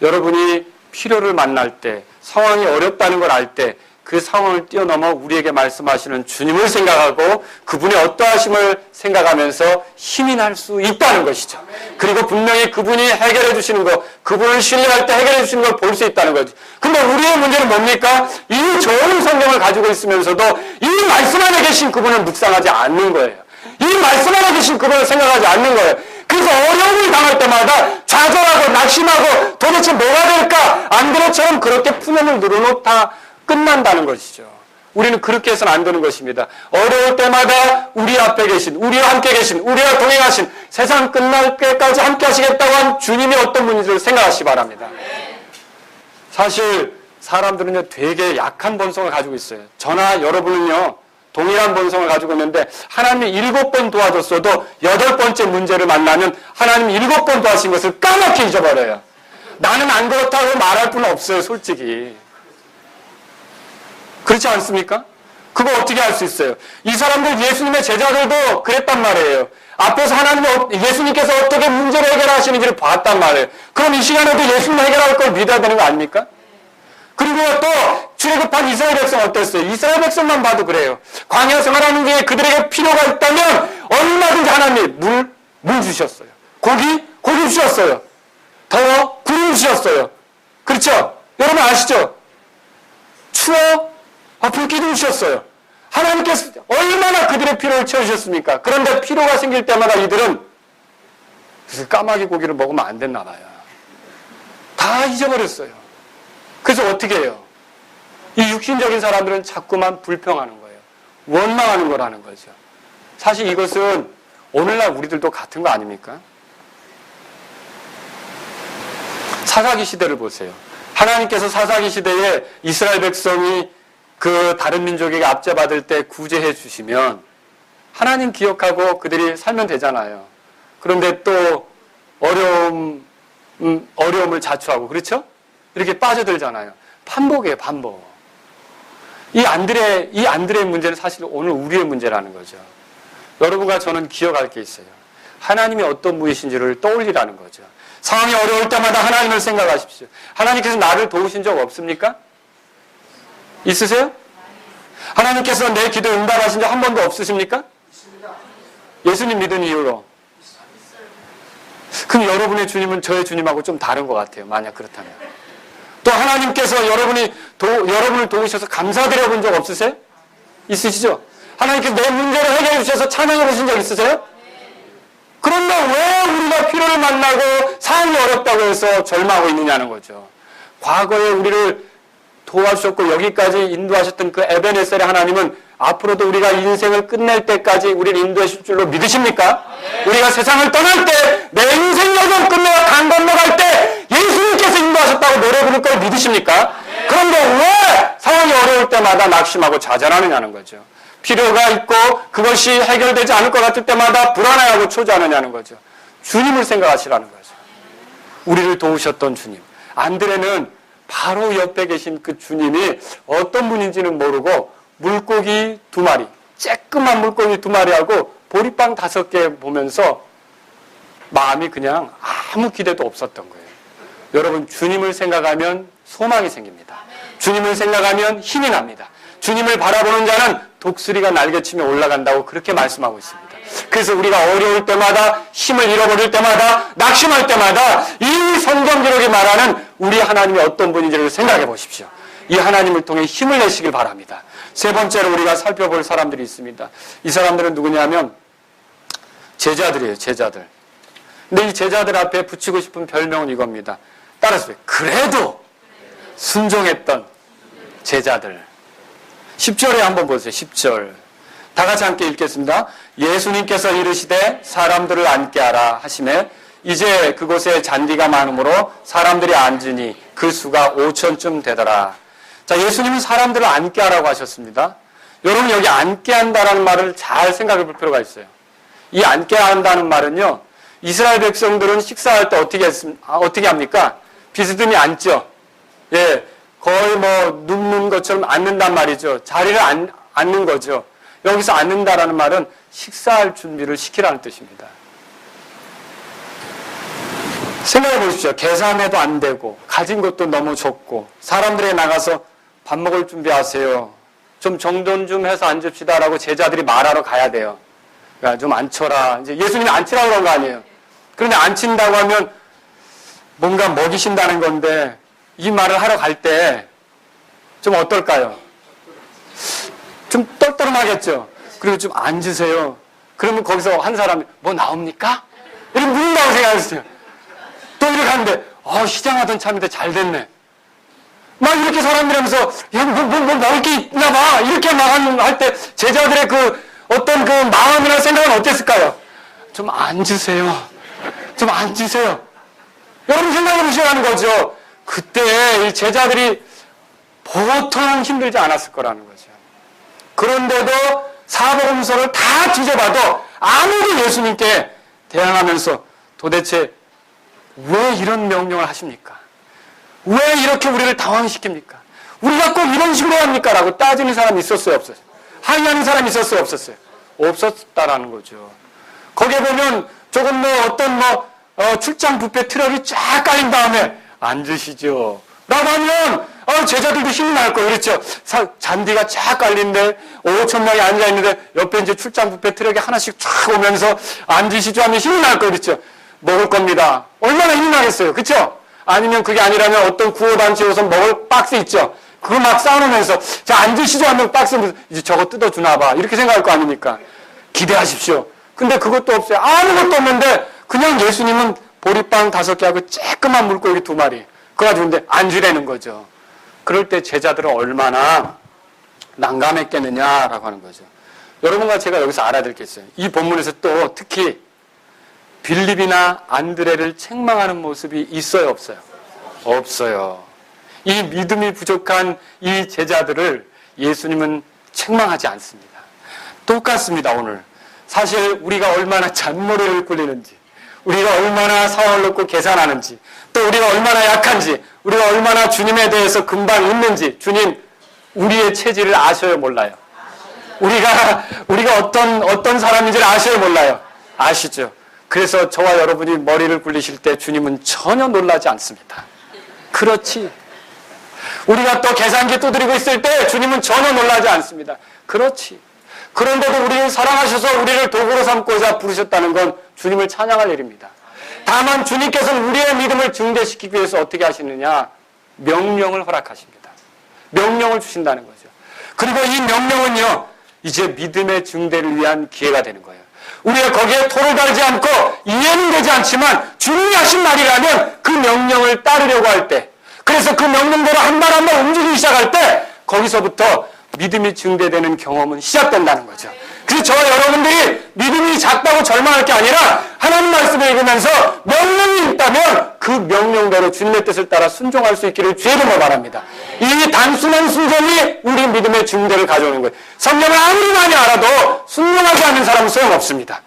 여러분이 필요를 만날 때, 상황이 어렵다는 걸 알 때 그 상황을 뛰어넘어 우리에게 말씀하시는 주님을 생각하고 그분의 어떠하심을 생각하면서 힘이 날 수 있다는 것이죠. 그리고 분명히 그분이 해결해 주시는 것, 그분을 신뢰할 때 해결해 주시는 걸 볼 수 있다는 거죠. 근데 우리의 문제는 뭡니까? 이 좋은 성경을 가지고 있으면서도 이 말씀 안에 계신 그분을 묵상하지 않는 거예요. 이 말씀 안에 계신 그분을 생각하지 않는 거예요. 그래서 어려움을 당할 때마다 좌절하고 낙심하고 도대체 뭐가 될까? 안드레처럼 그렇게 푸념을 늘어놓다 끝난다는 것이죠. 우리는 그렇게 해서는 안 되는 것입니다. 어려울 때마다 우리 앞에 계신, 우리와 함께 계신, 우리와 동행하신, 세상 끝날 때까지 함께 하시겠다고 한 주님이 어떤 분인지를 생각하시기 바랍니다. 사실 사람들은요 되게 약한 본성을 가지고 있어요. 저나 여러분은요 동일한 본성을 가지고 있는데 하나님이 7번 도와줬어도 8번째 문제를 만나면 하나님이 7번 도와신 것을 까맣게 잊어버려요. 나는 안 그렇다고 말할 분은 없어요, 솔직히. 그렇지 않습니까? 그거 어떻게 할 수 있어요? 이 사람들 예수님의 제자들도 그랬단 말이에요. 앞에서 예수님께서 어떻게 문제를 해결하시는지를 봤단 말이에요. 그럼 이 시간에도 예수님 해결할 걸 믿어야 되는 거 아닙니까? 그리고 또 출애굽한 이스라엘 백성 어땠어요? 이스라엘 백성만 봐도 그래요. 광야 생활하는 중에 그들에게 필요가 있다면 얼마든지 하나님이 물 주셨어요. 고기 주셨어요. 더워 구름 주셨어요. 그렇죠? 여러분 아시죠? 추워 불기둥 주셨어요. 하나님께서 얼마나 그들의 필요를 채워주셨습니까? 그런데 필요가 생길 때마다 이들은 그래서 까마귀 고기를 먹으면 안 됐나 봐요. 다 잊어버렸어요. 그래서 어떻게 해요? 이 육신적인 사람들은 자꾸만 불평하는 거예요. 원망하는 거라는 거죠. 사실 이것은 오늘날 우리들도 같은 거 아닙니까? 사사기 시대를 보세요. 하나님께서 사사기 시대에 이스라엘 백성이 그 다른 민족에게 압제받을 때 구제해 주시면 하나님 기억하고 그들이 살면 되잖아요. 그런데 또 어려움 어려움을 자초하고, 그렇죠? 이렇게 빠져들잖아요. 반복이에요, 반복. 이 안드레의 문제는 사실 오늘 우리의 문제라는 거죠. 여러분과 저는 기억할 게 있어요. 하나님이 어떤 분이신지를 떠올리라는 거죠. 상황이 어려울 때마다 하나님을 생각하십시오. 하나님께서 나를 도우신 적 없습니까? 있으세요? 하나님께서 내 기도 응답하신 적 한 번도 없으십니까? 예수님 믿은 이후로. 그럼 여러분의 주님은 저의 주님하고 좀 다른 것 같아요. 만약 그렇다면. 또 하나님께서 여러분을 도우셔서 감사드려 본 적 없으세요? 있으시죠? 하나님께서 내 문제를 해결해 주셔서 찬양해 보신 적 있으세요? 그런데 왜 우리가 필요를 만나고 상황이 어렵다고 해서 절망하고 있느냐는 거죠. 과거에 우리를 도와주셨고 여기까지 인도하셨던 그 에베네셀의 하나님은 앞으로도 우리가 인생을 끝낼 때까지 우리를 인도하실 줄로 믿으십니까? 우리가 세상을 떠날 때, 내 인생 여정 끝내고 강 건너갈 때 예수님께서 인도하셨다고 노래 부를 걸 믿으십니까? 그런데 왜 상황이 어려울 때마다 낙심하고 좌절하느냐는 거죠. 필요가 있고 그것이 해결되지 않을 것 같을 때마다 불안해하고 초조하느냐는 거죠. 주님을 생각하시라는 거죠. 우리를 도우셨던 주님. 안드레는 바로 옆에 계신 그 주님이 어떤 분인지는 모르고 물고기 2마리, 쬐끄만 물고기 2마리하고 보리빵 5개 보면서 마음이 그냥 아무 기대도 없었던 거예요. 여러분, 주님을 생각하면 소망이 생깁니다. 주님을 생각하면 힘이 납니다. 주님을 바라보는 자는 독수리가 날개치며 올라간다고 그렇게 말씀하고 있습니다. 그래서 우리가 어려울 때마다, 힘을 잃어버릴 때마다, 낙심할 때마다 이 성경 기록이 말하는 우리 하나님이 어떤 분인지를 생각해 보십시오. 이 하나님을 통해 힘을 내시길 바랍니다. 세 번째로 우리가 살펴볼 사람들이 있습니다. 이 사람들은 누구냐면 제자들이에요. 제자들. 근데 이 제자들 앞에 붙이고 싶은 별명은 이겁니다. 따라서 그래도 순종했던 제자들. 10절에 한번 보세요. 10절. 다 같이 함께 읽겠습니다. 예수님께서 이르시되 사람들을 앉게 하라 하시매 이제 그곳에 잔디가 많으므로 사람들이 앉으니 그 수가 5,000쯤 되더라. 자, 예수님은 사람들을 앉게 하라고 하셨습니다. 여러분, 여기 앉게 한다라는 말을 잘 생각해 볼 필요가 있어요. 이 앉게 한다는 말은요, 이스라엘 백성들은 식사할 때 어떻게 합니까? 비스듬히 앉죠. 예, 거의 뭐 눕는 것처럼 앉는단 말이죠. 자리를 앉는 거죠. 여기서 앉는다라는 말은 식사할 준비를 시키라는 뜻입니다. 생각해 보십시오. 계산해도 안 되고 가진 것도 너무 적고 사람들에게 나가서 밥 먹을 준비하세요. 좀 정돈 좀 해서 앉읍시다라고 제자들이 말하러 가야 돼요. 그러니까 좀 앉혀라. 이제 예수님이 앉히라고 그런 거 아니에요. 그런데 앉힌다고 하면 뭔가 먹이신다는 건데 이 말을 하러 갈 때 좀 어떨까요? 좀 떨떠름하겠죠. 그리고 좀 앉으세요. 그러면 거기서 한 사람이 뭐 나옵니까? 이렇게 묻는다고 생각했어요. 또 이렇게 하는데 시장하던 참인데 잘 됐네. 막 이렇게 사람들이 하면서 야, 뭐 먹을 게 있나 봐. 이렇게 막 할 때 제자들의 그 어떤 그 마음이나 생각은 어땠을까요? 좀 앉으세요. 좀 앉으세요. 여러분 생각해 보시라는 거죠. 그때 이 제자들이 보통 힘들지 않았을 거라는 거죠. 그런데도 사복음서를 다 뒤져봐도 아무도 예수님께 대항하면서 도대체 왜 이런 명령을 하십니까? 왜 이렇게 우리를 당황시킵니까? 우리가 꼭 이런 식으로 합니까? 라고 따지는 사람이 있었어요? 없었어요? 항의하는 사람이 있었어요? 없었어요? 없었다라는 거죠. 거기에 보면 조금 출장 뷔페 트럭이 쫙 깔린 다음에 앉으시죠. 라고 하면 제자들도 힘이 날 거예요. 그렇죠? 잔디가 쫙 깔린데 5,000명이 앉아있는데 옆에 이제 출장 뷔페 트럭이 하나씩 쫙 오면서 앉으시죠 하면 힘이 날 거예요. 그렇죠? 먹을 겁니다. 얼마나 힘이 나겠어요. 그렇죠? 아니면 그게 아니라면 어떤 구호단체 우선 먹을 박스 있죠? 그거 막 쌓아놓으면서 자 앉으시죠 하면 박스 이제 저거 뜯어주나 봐. 이렇게 생각할 거 아닙니까? 기대하십시오. 근데 그것도 없어요. 아무것도 없는데 그냥 예수님은 보리빵 5개 하고 쬐끄만 물고기 2마리. 그래가지고 근데 앉으라는 거죠. 그럴 때 제자들은 얼마나 난감했겠느냐라고 하는 거죠. 여러분과 제가 여기서 알아야 될 게 있어요. 이 본문에서 또 특히 빌립이나 안드레를 책망하는 모습이 있어요, 없어요? 없어요. 이 믿음이 부족한 이 제자들을 예수님은 책망하지 않습니다. 똑같습니다, 오늘. 사실 우리가 얼마나 잔머리를 굴리는지, 우리가 얼마나 상황을 놓고 계산하는지, 또 우리가 얼마나 약한지, 우리가 얼마나 주님에 대해서 금방 잊는지 주님 우리의 체질을 아셔요, 몰라요? 우리가 어떤 사람인지를 아셔요, 몰라요? 아시죠? 그래서 저와 여러분이 머리를 굴리실 때 주님은 전혀 놀라지 않습니다. 그렇지. 우리가 또 계산기 두드리고 있을 때 주님은 전혀 놀라지 않습니다. 그렇지. 그런데도 우리를 사랑하셔서 우리를 도구로 삼고자 부르셨다는 건 주님을 찬양할 일입니다. 다만 주님께서는 우리의 믿음을 증대시키기 위해서 어떻게 하시느냐? 명령을 허락하십니다. 명령을 주신다는 거죠. 그리고 이 명령은요, 이제 믿음의 증대를 위한 기회가 되는 거예요. 우리가 거기에 토를 달지 않고 이해는 되지 않지만 주님이 하신 말이라면 그 명령을 따르려고 할 때, 그래서 그 명령대로 한 발 한 발 움직이기 시작할 때 거기서부터 믿음이 증대되는 경험은 시작된다는 거죠. 그래서 저와 여러분들이 믿음이 작다고 절망할 게 아니라 하나님 말씀을 읽으면서 명령이 있다면 그 명령대로 주님의 뜻을 따라 순종할 수 있기를 주의 이름으로 바랍니다. 이 단순한 순종이 우리 믿음의 증대를 가져오는 거예요. 성경을 아무리 많이 알아도 순종하지 않는 사람은 소용없습니다.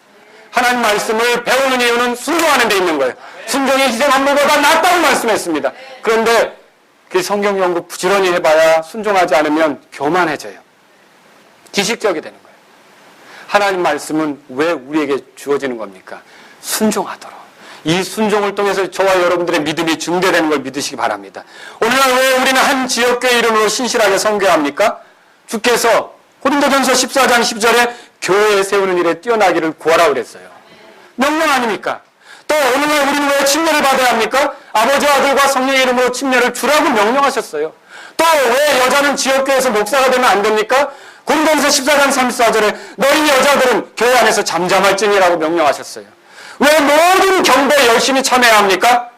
하나님 말씀을 배우는 이유는 순종하는 데 있는 거예요. 순종이 희생한 것보다 낫다고 말씀했습니다. 그런데 그 성경 연구 부지런히 해봐야 순종하지 않으면 교만해져요. 기식적이 되는 거예요. 하나님 말씀은 왜 우리에게 주어지는 겁니까? 순종하도록. 이 순종을 통해서 저와 여러분들의 믿음이 증대되는 걸 믿으시기 바랍니다. 오늘날 왜 우리는 한 지역교회 이름으로 신실하게 선교합니까? 주께서 고린도전서 14장 10절에 교회 세우는 일에 뛰어나기를 구하라 그랬어요. 명령 아닙니까? 또 오늘날 우리는 왜 침례를 받아야 합니까? 아버지와 아들과 성령의 이름으로 침례를 주라고 명령하셨어요. 또 왜 여자는 지역교회에서 목사가 되면 안 됩니까? 고린도전서 14장 34절에 너희 여자들은 교회 안에서 잠잠할지니라고 명령하셨어요. 왜 모든 경배에 열심히 참여해야 합니까?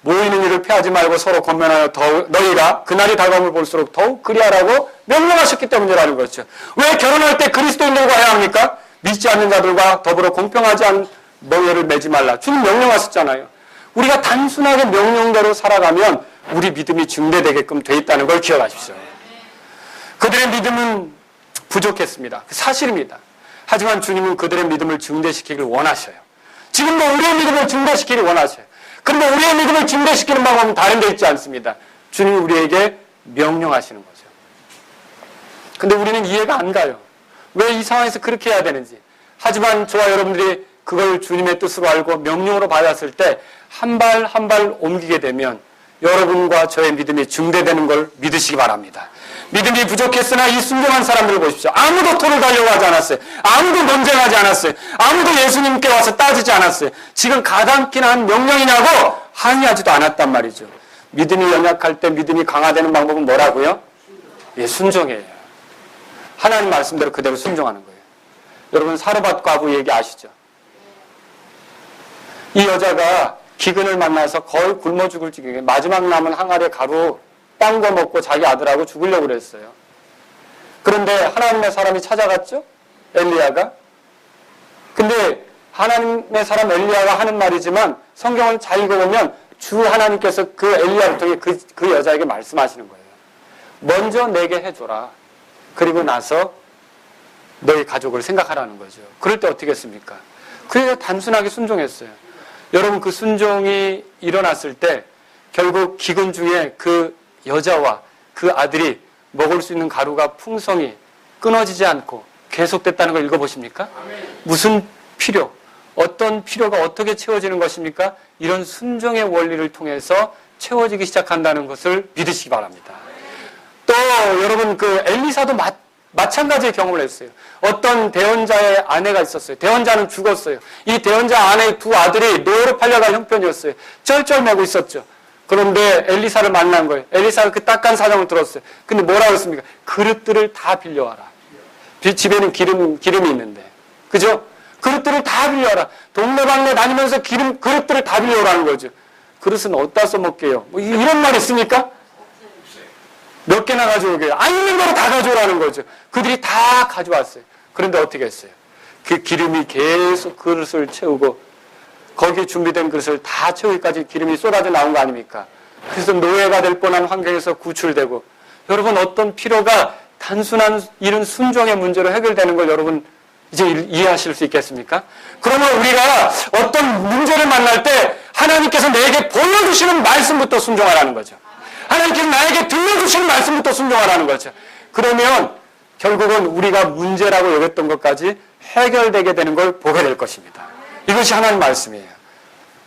모이는 일을 피하지 말고 서로 권면하여 너희가 그날이 다가옴을 볼수록 더욱 그리하라고 명령하셨기 때문이라는 거죠. 왜 결혼할 때 그리스도인들과 해야 합니까? 믿지 않는 자들과 더불어 공평하지 않은 멍에를 매지 말라. 주님 명령하셨잖아요. 우리가 단순하게 명령대로 살아가면 우리 믿음이 증대되게끔 돼 있다는 걸 기억하십시오. 그들의 믿음은 부족했습니다. 사실입니다. 하지만 주님은 그들의 믿음을 증대시키길 원하셔요. 지금도 우리의 믿음을 증대시키길 원하셔요. 그런데 우리의 믿음을 증대시키는 방법은 다른 데 있지 않습니다. 주님이 우리에게 명령하시는 거죠. 근데 우리는 이해가 안 가요. 왜 이 상황에서 그렇게 해야 되는지. 하지만 저와 여러분들이 그걸 주님의 뜻으로 알고 명령으로 받았을 때 한 발 한 발 옮기게 되면 여러분과 저의 믿음이 증대되는 걸 믿으시기 바랍니다. 믿음이 부족했으나 이 순종한 사람들을 보십시오. 아무도 토를 달려고 하지 않았어요. 아무도 논쟁하지 않았어요. 아무도 예수님께 와서 따지지 않았어요. 지금 가당키나 한 명령이냐고 항의하지도 않았단 말이죠. 믿음이 연약할 때 믿음이 강화되는 방법은 뭐라고요? 예, 순종이에요. 하나님 말씀대로 그대로 순종하는 거예요. 여러분 사르밧 과부 얘기 아시죠? 이 여자가 기근을 만나서 거의 굶어 죽을 지경에 마지막 남은 항아리에 가루 빵 거 먹고 자기 아들하고 죽으려고 그랬어요. 그런데 하나님의 사람이 찾아갔죠? 엘리야가. 근데 하나님의 사람 엘리야가 하는 말이지만 성경을 잘 읽어보면 주 하나님께서 그 엘리야를 통해 그 여자에게 말씀하시는 거예요. 먼저 내게 해줘라. 그리고 나서 너희 가족을 생각하라는 거죠. 그럴 때 어떻게 했습니까? 그 여자 단순하게 순종했어요. 여러분 그 순종이 일어났을 때 결국 기근 중에 그 여자와 그 아들이 먹을 수 있는 가루가 풍성히 끊어지지 않고 계속됐다는 걸 읽어보십니까? 무슨 필요, 어떤 필요가 어떻게 채워지는 것입니까? 이런 순종의 원리를 통해서 채워지기 시작한다는 것을 믿으시기 바랍니다. 또 여러분 그 엘리사도 마찬가지의 경험을 했어요. 어떤 대언자의 아내가 있었어요. 대언자는 죽었어요. 이 대언자 아내의 두 아들이 노예로 팔려갈 형편이었어요. 쩔쩔매고 있었죠. 그런데 엘리사를 만난 거예요. 엘리사가 그 딱한 사정을 들었어요. 근데 뭐라고 했습니까? 그릇들을 다 빌려와라. 집에는 기름이 있는데. 그죠? 그릇들을 다 빌려와라. 동네방네 다니면서 그릇들을 다 빌려오라는 거죠. 그릇은 어디다 써먹게요? 뭐 이런 말 있습니까? 몇 개나 가져오게요? 안 있는 거로 다 가져오라는 거죠. 그들이 다 가져왔어요. 그런데 어떻게 했어요? 그 기름이 계속 그릇을 채우고 거기에 준비된 그릇을 다 채우기까지 기름이 쏟아져 나온 거 아닙니까? 그래서 노예가 될 뻔한 환경에서 구출되고 여러분 어떤 필요가 단순한 이런 순종의 문제로 해결되는 걸 여러분 이제 이해하실 수 있겠습니까? 그러면 우리가 어떤 문제를 만날 때 하나님께서 내게 보여주시는 말씀부터 순종하라는 거죠. 하나님께서 나에게 들려주시는 말씀부터 순종하라는 거죠. 그러면 결국은 우리가 문제라고 여겼던 것까지 해결되게 되는 걸 보게 될 것입니다. 이것이 하나님 말씀이에요.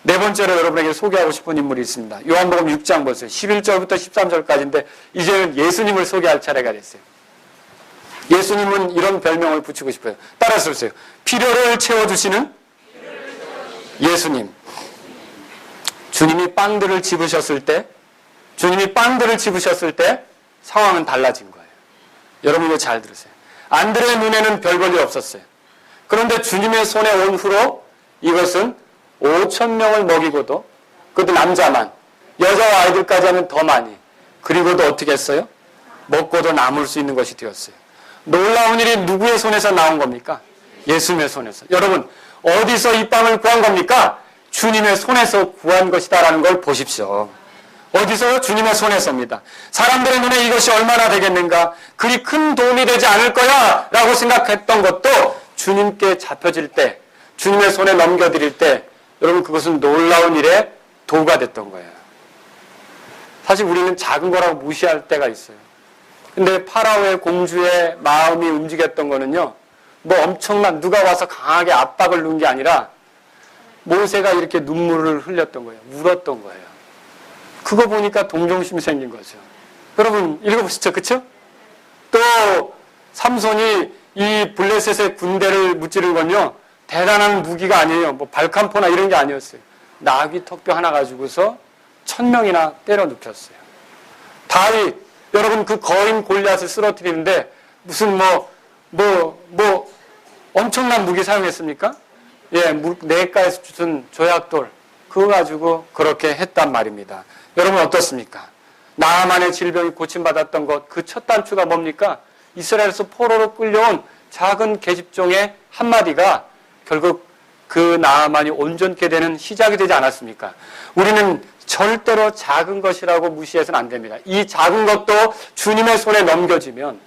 네 번째로 여러분에게 소개하고 싶은 인물이 있습니다. 요한복음 6장 보세요. 11절부터 13절까지인데 이제는 예수님을 소개할 차례가 됐어요. 예수님은 이런 별명을 붙이고 싶어요. 따라서 보세요. 필요를 채워주시는 예수님. 주님이 빵들을 집으셨을 때 상황은 달라진 거예요. 여러분 이거 잘 들으세요. 안드레의 눈에는 별 볼일 없었어요. 그런데 주님의 손에 온 후로 이것은 5,000명을 먹이고도, 그것도 남자만, 여자와 아이들까지 하면 더 많이, 그리고도 어떻게 했어요? 먹고도 남을 수 있는 것이 되었어요. 놀라운 일이 누구의 손에서 나온 겁니까? 예수님의 손에서. 여러분, 어디서 이 빵을 구한 겁니까? 주님의 손에서 구한 것이다라는 걸 보십시오. 어디서요? 주님의 손에서입니다. 사람들의 눈에 이것이 얼마나 되겠는가? 그리 큰 도움이 되지 않을 거야 라고 생각했던 것도 주님께 잡혀질 때, 주님의 손에 넘겨드릴 때 여러분 그것은 놀라운 일의 도구가 됐던 거예요. 사실 우리는 작은 거라고 무시할 때가 있어요. 근데 파라오의 공주의 마음이 움직였던 거는요, 뭐 엄청난 누가 와서 강하게 압박을 넣은 게 아니라 모세가 이렇게 눈물을 흘렸던 거예요. 울었던 거예요. 그거 보니까 동정심이 생긴 거죠. 여러분 읽어보시죠. 그쵸? 또 삼손이 이 블레셋의 군대를 무찌른 건요, 대단한 무기가 아니에요. 뭐 발칸포나 이런 게 아니었어요. 나귀 턱뼈 하나 가지고서 1,000명이나 때려 눕혔어요. 다윗, 여러분 그 거인 골리앗을 쓰러뜨리는데 무슨 엄청난 무기 사용했습니까? 예, 내과에서 주던 조약돌 그거 가지고 그렇게 했단 말입니다. 여러분 어떻습니까? 나아만의 질병이 고침받았던 것, 그 첫 단추가 뭡니까? 이스라엘에서 포로로 끌려온 작은 계집종의 한마디가 결국 그 나아만이 온전케 되는 시작이 되지 않았습니까? 우리는 절대로 작은 것이라고 무시해서는 안 됩니다. 이 작은 것도 주님의 손에 넘겨지면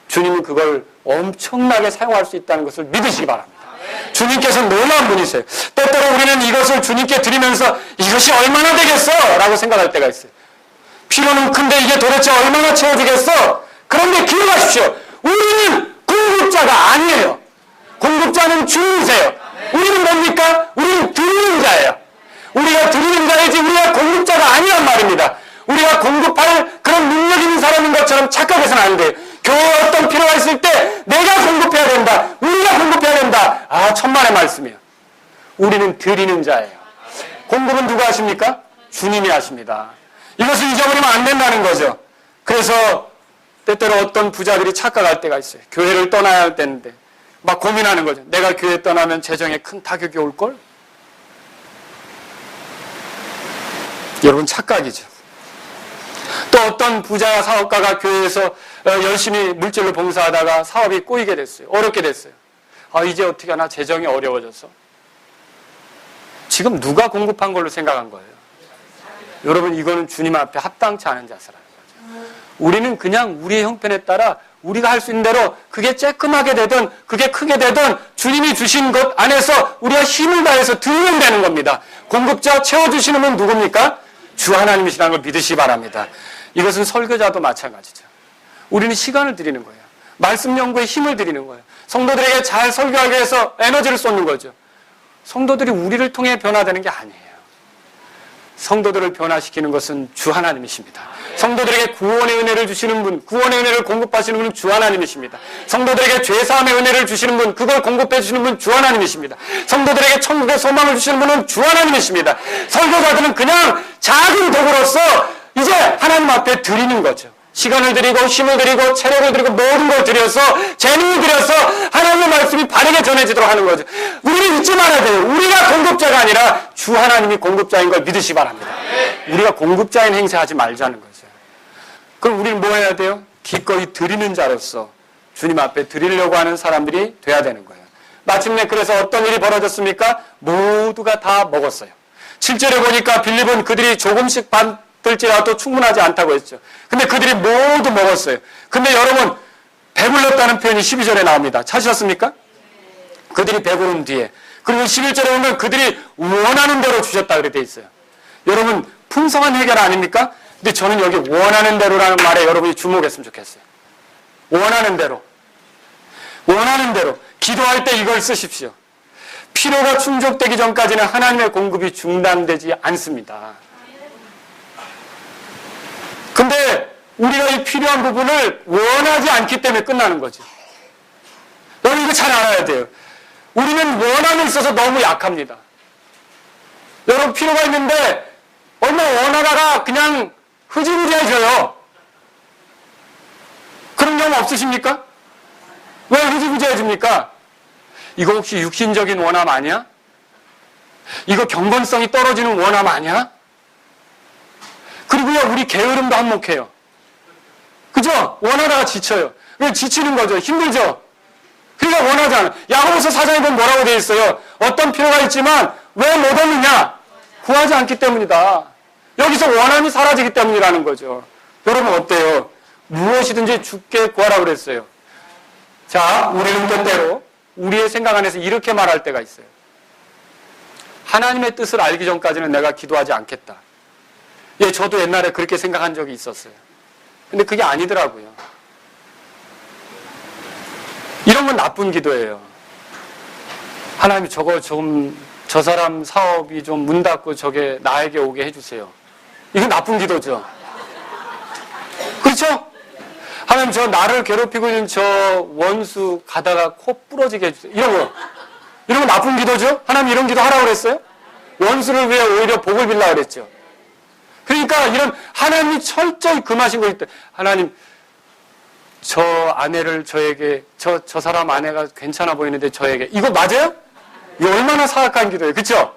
주님은 그걸 엄청나게 사용할 수 있다는 것을 믿으시기 바랍니다. 주님께서 놀라운 분이세요. 때때로 우리는 이것을 주님께 드리면서 이것이 얼마나 되겠어? 라고 생각할 때가 있어요. 필요는 큰데 이게 도대체 얼마나 채워지겠어? 그런데 기억하십시오. 우리는 공급자가 아니에요. 공급자는 주님이세요. 우리는 뭡니까? 우리는 드리는 자예요. 우리가 드리는 자이지 우리가 공급자가 아니란 말입니다. 우리가 공급할 그런 능력 있는 사람인 것처럼 착각해서는 안 돼요. 교회에 어떤 필요가 있을 때 내가 공급해야 된다. 우리가 공급해야 된다. 아, 천만의 말씀이에요. 우리는 드리는 자예요. 공급은 누가 하십니까? 주님이 하십니다. 이것을 잊어버리면 안 된다는 거죠. 그래서 때때로 어떤 부자들이 착각할 때가 있어요. 교회를 떠나야 할 때인데 막 고민하는 거죠. 내가 교회 떠나면 재정에 큰 타격이 올걸? 여러분 착각이죠. 또 어떤 부자 사업가가 교회에서 열심히 물질로 봉사하다가 사업이 꼬이게 됐어요. 어렵게 됐어요. 아, 이제 어떻게 하나 재정이 어려워져서. 지금 누가 공급한 걸로 생각한 거예요? 여러분 이거는 주님 앞에 합당치 않은 자세라는 거죠. 우리는 그냥 우리의 형편에 따라 우리가 할 수 있는 대로 그게 쬐끔하게 되든 그게 크게 되든 주님이 주신 것 안에서 우리가 힘을 다해서 드리면 되는 겁니다. 공급자 채워주시는 분 누굽니까? 주 하나님이시라는 걸 믿으시기 바랍니다. 이것은 설교자도 마찬가지죠. 우리는 시간을 드리는 거예요. 말씀 연구에 힘을 드리는 거예요. 성도들에게 잘 설교하기 위해서 에너지를 쏟는 거죠. 성도들이 우리를 통해 변화되는 게 아니에요. 성도들을 변화시키는 것은 주 하나님이십니다. 성도들에게 구원의 은혜를 주시는 분, 구원의 은혜를 공급하시는 분은 주 하나님이십니다. 성도들에게 죄사함의 은혜를 주시는 분, 그걸 공급해 주시는 분 주 하나님이십니다. 성도들에게 천국의 소망을 주시는 분은 주 하나님이십니다. 설교자들은 그냥 작은 도구로서 이제 하나님 앞에 드리는 거죠. 시간을 드리고 힘을 드리고 체력을 드리고 모든 걸 드려서 재능을 들여서 하나님의 말씀이 바르게 전해지도록 하는 거죠. 우리는 잊지 말아야 돼요. 우리가 공급자가 아니라 주 하나님이 공급자인 걸 믿으시기 바랍니다. 우리가 공급자인 행세하지 말자는 거죠. 그럼 우리는 뭐 해야 돼요? 기꺼이 드리는 자로서 주님 앞에 드리려고 하는 사람들이 돼야 되는 거예요. 마침내 그래서 어떤 일이 벌어졌습니까? 모두가 다 먹었어요. 7절에 보니까 빌립은 그들이 조금씩 받을지라도 충분하지 않다고 했죠. 근데 그들이 모두 먹었어요. 근데 여러분 배불렀다는 표현이 12절에 나옵니다. 찾으셨습니까? 그들이 배고른 뒤에. 그리고 11절에 보면 그들이 원하는 대로 주셨다 그렇게 돼 있어요. 여러분 풍성한 해결 아닙니까? 근데 저는 여기 원하는 대로라는 말에 여러분이 주목했으면 좋겠어요. 원하는 대로. 원하는 대로. 기도할 때 이걸 쓰십시오. 필요가 충족되기 전까지는 하나님의 공급이 중단되지 않습니다. 근데 우리가 이 필요한 부분을 원하지 않기 때문에 끝나는 거죠. 여러분 이거 잘 알아야 돼요. 우리는 원함에 있어서 너무 약합니다. 여러분 필요가 있는데 얼마 원하다가 그냥 흐지부지해져요. 그런 경우 없으십니까? 왜 흐지부지해집니까? 이거 혹시 육신적인 원함 아니야? 이거 경건성이 떨어지는 원함 아니야? 그리고요 우리 게으름도 한몫해요. 그죠? 원하다가 지쳐요. 지치는 거죠. 힘들죠? 그러니까 원하지 않아. 야고보서 4장에 보면 뭐라고 되어 있어요? 어떤 필요가 있지만 왜 못 얻느냐? 구하지 않기 때문이다. 여기서 원함이 사라지기 때문이라는 거죠. 여러분 어때요? 무엇이든지 주께 구하라고 그랬어요. 자, 우리는 때때로 우리의 생각 안에서 이렇게 말할 때가 있어요. 하나님의 뜻을 알기 전까지는 내가 기도하지 않겠다. 예, 저도 옛날에 그렇게 생각한 적이 있었어요. 근데 그게 아니더라고요. 이런 건 나쁜 기도예요. 하나님 저 사람 사업이 좀 문 닫고 저게 나에게 오게 해주세요. 이건 나쁜 기도죠. 그렇죠? 하나님 저 나를 괴롭히고 있는 저 원수 가다가 코 부러지게 해주세요. 이런 거 나쁜 기도죠? 하나님 이런 기도 하라고 그랬어요? 원수를 위해 오히려 복을 빌라고 그랬죠. 그러니까 이런 하나님이 철저히 금하신 거 있다. 하나님 저 아내를 저에게 저 사람 아내가 괜찮아 보이는데 저에게 이거 맞아요? 이거 얼마나 사악한 기도예요. 그렇죠?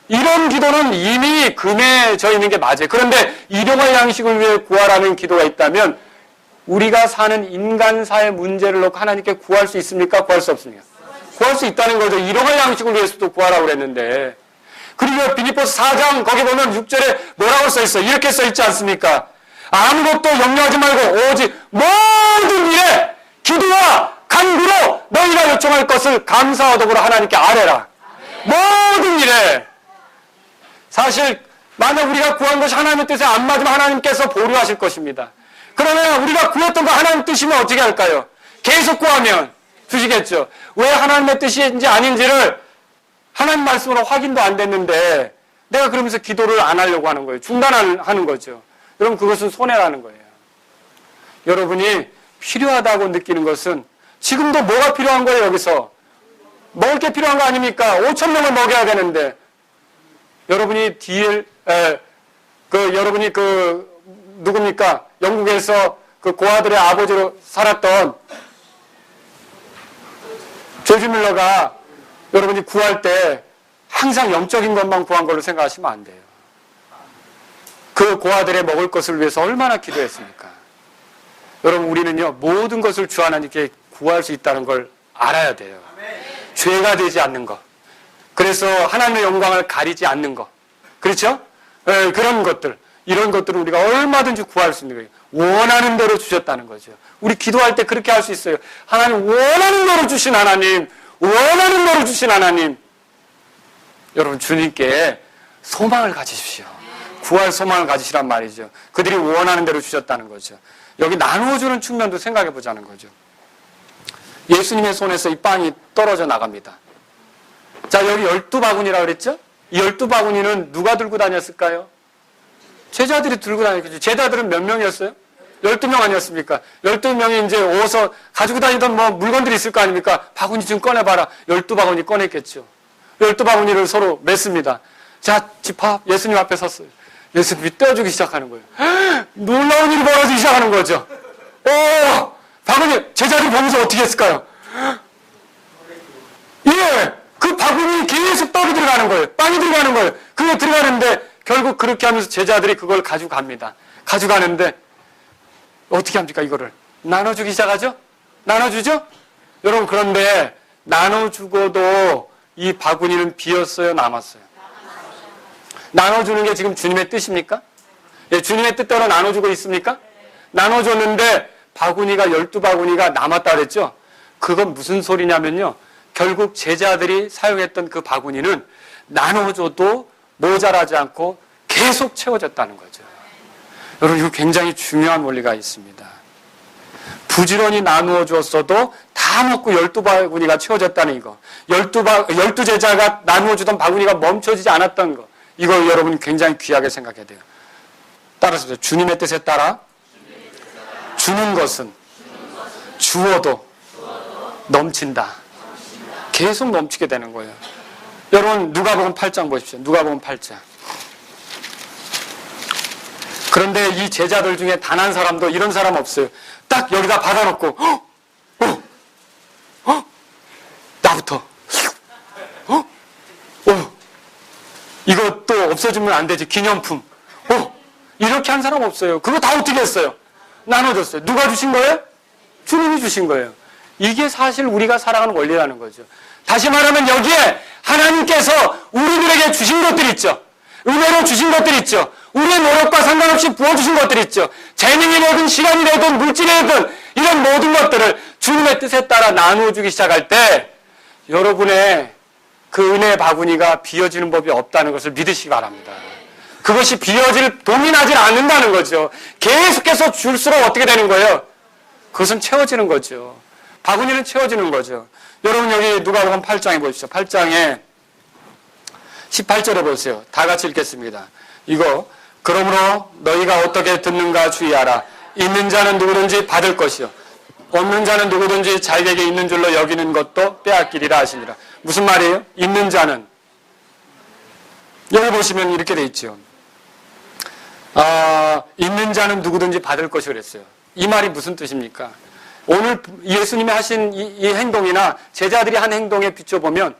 이런 기도는 이미 금해져 있는 게 맞아요. 그런데 일용할 양식을 위해 구하라는 기도가 있다면 우리가 사는 인간사의 문제를 놓고 하나님께 구할 수 있습니까? 구할 수 없습니까? 구할 수 있다는 거죠. 일용할 양식을 위해서도 구하라고 그랬는데. 그리고 빌립보서 4장 거기 보면 6절에 뭐라고 써 있어요? 이렇게 써 있지 않습니까? 아무것도 염려하지 말고 오직 모든 일에 기도와 간구로 너희가 요청할 것을 감사와 더불어 하나님께 아뢰라. 모든 일에. 사실 만약 우리가 구한 것이 하나님의 뜻에 안 맞으면 하나님께서 보류하실 것입니다. 그러면 우리가 구했던 거 하나님 뜻이면 어떻게 할까요? 계속 구하면 주시겠죠. 왜 하나님의 뜻인지 아닌지를 하나님 말씀으로 확인도 안 됐는데 내가 그러면서 기도를 안 하려고 하는 거예요. 중단하는 거죠. 여러분 그것은 손해라는 거예요. 여러분이 필요하다고 느끼는 것은 지금도 뭐가 필요한 거예요? 여기서 먹을 게 필요한 거 아닙니까? 5,000명을 먹여야 되는데 여러분이 여러분이 누굽니까? 영국에서 그 고아들의 아버지로 살았던 조지 밀러가 여러분이 구할 때 항상 영적인 것만 구한 걸로 생각하시면 안 돼요. 그 고아들의 먹을 것을 위해서 얼마나 기도했습니까? 여러분 우리는요 모든 것을 주 하나님께 구할 수 있다는 걸 알아야 돼요. 죄가 되지 않는 것. 그래서 하나님의 영광을 가리지 않는 것. 그렇죠? 그런 것들. 이런 것들을 우리가 얼마든지 구할 수 있는 거예요. 원하는 대로 주셨다는 거죠. 우리 기도할 때 그렇게 할 수 있어요. 하나님 원하는 대로 주신 하나님. 원하는 대로 주신 하나님. 여러분 주님께 소망을 가지십시오. 구할 소망을 가지시란 말이죠. 그들이 원하는 대로 주셨다는 거죠. 여기 나누어주는 측면도 생각해 보자는 거죠. 예수님의 손에서 이 빵이 떨어져 나갑니다. 자, 여기 12바구니라고 그랬죠? 이 12바구니는 누가 들고 다녔을까요? 제자들이 들고 다녔겠죠. 제자들은 몇 명이었어요? 12명 아니었습니까? 12명이 이제 오서 가지고 다니던 뭐 물건들이 있을 거 아닙니까? 바구니 좀 꺼내봐라. 12바구니 꺼냈겠죠. 12바구니를 서로 맸습니다. 자, 집합. 예수님 앞에 섰어요. 예수님이 떼어주기 시작하는 거예요. 놀라운 일이 벌어지기 시작하는 거죠. 바구니, 제자들이 보면서 어떻게 했을까요? 예, 그 바구니 계속 떡이 들어가는 거예요. 빵이 들어가는 거예요. 그게 들어가는데 결국 그렇게 하면서 제자들이 그걸 가지고 갑니다. 가져가는데 어떻게 합니까 이거를? 나눠주기 시작하죠? 나눠주죠? 여러분 그런데 나눠주고도 이 바구니는 비었어요? 남았어요? 나눠주는 게 지금 주님의 뜻입니까? 예, 주님의 뜻대로 나눠주고 있습니까? 나눠줬는데 바구니가 12바구니가 남았다 그랬죠? 그건 무슨 소리냐면요. 결국 제자들이 사용했던 그 바구니는 나눠줘도 모자라지 않고 계속 채워졌다는 거죠. 여러분, 이거 굉장히 중요한 원리가 있습니다. 부지런히 나누어 주었어도 다 먹고 12바구니가 채워졌다는 이거. 12제자가 나누어 주던 바구니가 멈춰지지 않았던 거. 이거 여러분 굉장히 귀하게 생각해야 돼요. 따라서 주님의 뜻에 따라 주는 것은 주어도 넘친다. 계속 넘치게 되는 거예요. 여러분, 누가복음 8장 보십시오. 누가복음 8장. 그런데 이 제자들 중에 단 한 사람도 이런 사람 없어요. 딱 여기다 받아놓고 나부터 이것도 없어지면 안 되지. 기념품. 이렇게 한 사람 없어요. 그거 다 어떻게 했어요? 나눠줬어요. 누가 주신 거예요? 주님이 주신 거예요. 이게 사실 우리가 살아가는 원리라는 거죠. 다시 말하면 여기에 하나님께서 우리들에게 주신 것들 있죠. 은혜로 주신 것들 있죠. 우리의 노력과 상관없이 부어주신 것들 있죠. 재능이 되든 시간이 되든 물질이 되든 이런 모든 것들을 주님의 뜻에 따라 나누어주기 시작할 때 여러분의 그 은혜의 바구니가 비어지는 법이 없다는 것을 믿으시기 바랍니다. 그것이 동인하지 않는다는 거죠. 계속해서 줄수록 어떻게 되는 거예요? 그것은 채워지는 거죠. 바구니는 채워지는 거죠. 여러분, 여기 누가복음 8장에 보십시오. 8장에 18절에 보세요. 다 같이 읽겠습니다. 이거, 그러므로 너희가 어떻게 듣는가 주의하라. 있는 자는 누구든지 받을 것이요 없는 자는 누구든지 자기에게 있는 줄로 여기는 것도 빼앗기리라 하시니라. 무슨 말이에요? 있는 자는, 여기 보시면 이렇게 돼 있죠. 있는 자는 누구든지 받을 것이 그랬어요. 이 말이 무슨 뜻입니까? 오늘 예수님이 하신 이 행동이나 제자들이 한 행동에 비춰보면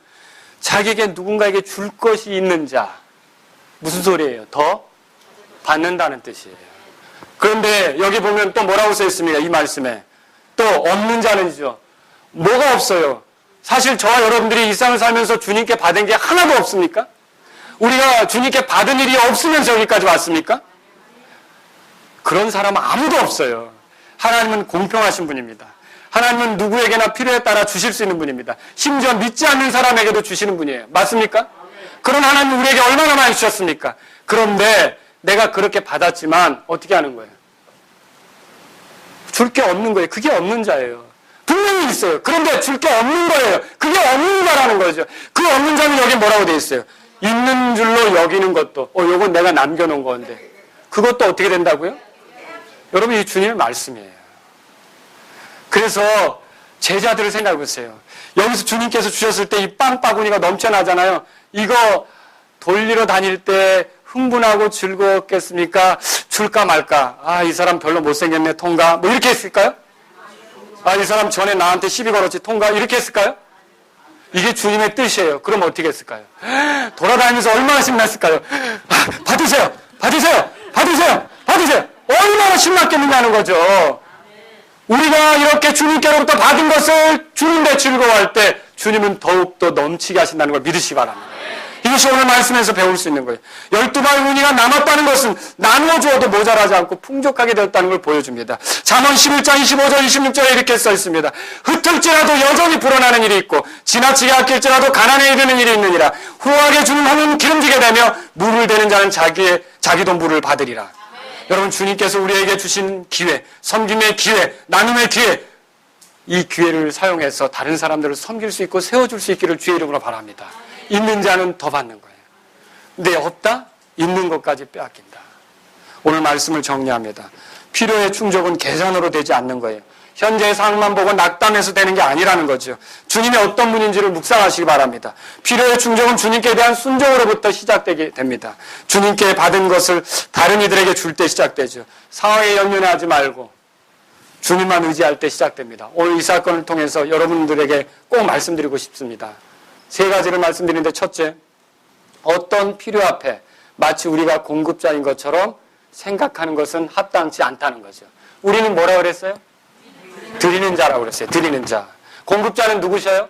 자기에게 누군가에게 줄 것이 있는 자. 무슨 소리예요? 더 받는다는 뜻이에요. 그런데 여기 보면 또 뭐라고 써 있습니까? 이 말씀에. 또 없는 자는이죠. 뭐가 없어요? 사실 저와 여러분들이 이 세상을 살면서 주님께 받은 게 하나도 없습니까? 우리가 주님께 받은 일이 없으면서 여기까지 왔습니까? 그런 사람은 아무도 없어요. 하나님은 공평하신 분입니다. 하나님은 누구에게나 필요에 따라 주실 수 있는 분입니다. 심지어 믿지 않는 사람에게도 주시는 분이에요. 맞습니까? 그런 하나님 우리에게 얼마나 많이 주셨습니까? 그런데 내가 그렇게 받았지만 어떻게 하는 거예요? 줄 게 없는 거예요. 그게 없는 자예요. 분명히 있어요. 그런데 줄 게 없는 거예요. 그게 없는 자라는 거죠. 그 없는 자는 여기 뭐라고 되어 있어요? 있는 줄로 여기는 것도. 요건 내가 남겨놓은 건데. 그것도 어떻게 된다고요? 여러분, 이 주님의 말씀이에요. 그래서 제자들을 생각해 보세요. 여기서 주님께서 주셨을 때 이 빵바구니가 넘쳐나잖아요. 이거 돌리러 다닐 때 흥분하고 즐거웠겠습니까? 줄까 말까? 이 사람 별로 못생겼네, 통과. 뭐 이렇게 했을까요? 이 사람 전에 나한테 시비 걸었지, 통과. 이렇게 했을까요? 이게 주님의 뜻이에요. 그럼 어떻게 했을까요? 돌아다니면서 얼마나 신났을까요? 받으세요! 받으세요! 받으세요! 받으세요! 얼마나 신났겠느냐는 거죠. 우리가 이렇게 주님께로부터 받은 것을 주는데 즐거워할 때 주님은 더욱더 넘치게 하신다는 걸 믿으시기 바랍니다. 이것이 오늘 말씀에서 배울 수 있는 거예요. 12바구니가 남았다는 것은 나누어 주어도 모자라지 않고 풍족하게 되었다는 걸 보여줍니다. 잠언 11장 25절 26절에 이렇게 써 있습니다. 흩을지라도 여전히 불어나는 일이 있고 지나치게 아낄지라도 가난에 이르는 일이 있느니라. 후하게 주는 hon은 기름지게 되며 물을 대는 자는 자기도 물을 받으리라. 여러분, 주님께서 우리에게 주신 기회, 섬김의 기회, 나눔의 기회, 이 기회를 사용해서 다른 사람들을 섬길 수 있고 세워줄 수 있기를 주의 이름으로 바랍니다. 있는 자는 더 받는 거예요. 근데 없다? 있는 것까지 빼앗긴다. 오늘 말씀을 정리합니다. 필요의 충족은 계산으로 되지 않는 거예요. 현재의 상황만 보고 낙담해서 되는 게 아니라는 거죠. 주님이 어떤 분인지를 묵상하시기 바랍니다. 필요의 충족은 주님께 대한 순종으로부터 시작되게 됩니다. 주님께 받은 것을 다른 이들에게 줄 때 시작되죠. 상황에 연연하지 말고 주님만 의지할 때 시작됩니다. 오늘 이 사건을 통해서 여러분들에게 꼭 말씀드리고 싶습니다. 3가지를 말씀드리는데, 첫째, 어떤 필요 앞에 마치 우리가 공급자인 것처럼 생각하는 것은 합당치 않다는 거죠. 우리는 뭐라고 그랬어요? 드리는 자라고 그랬어요. 드리는 자. 공급자는 누구셔요?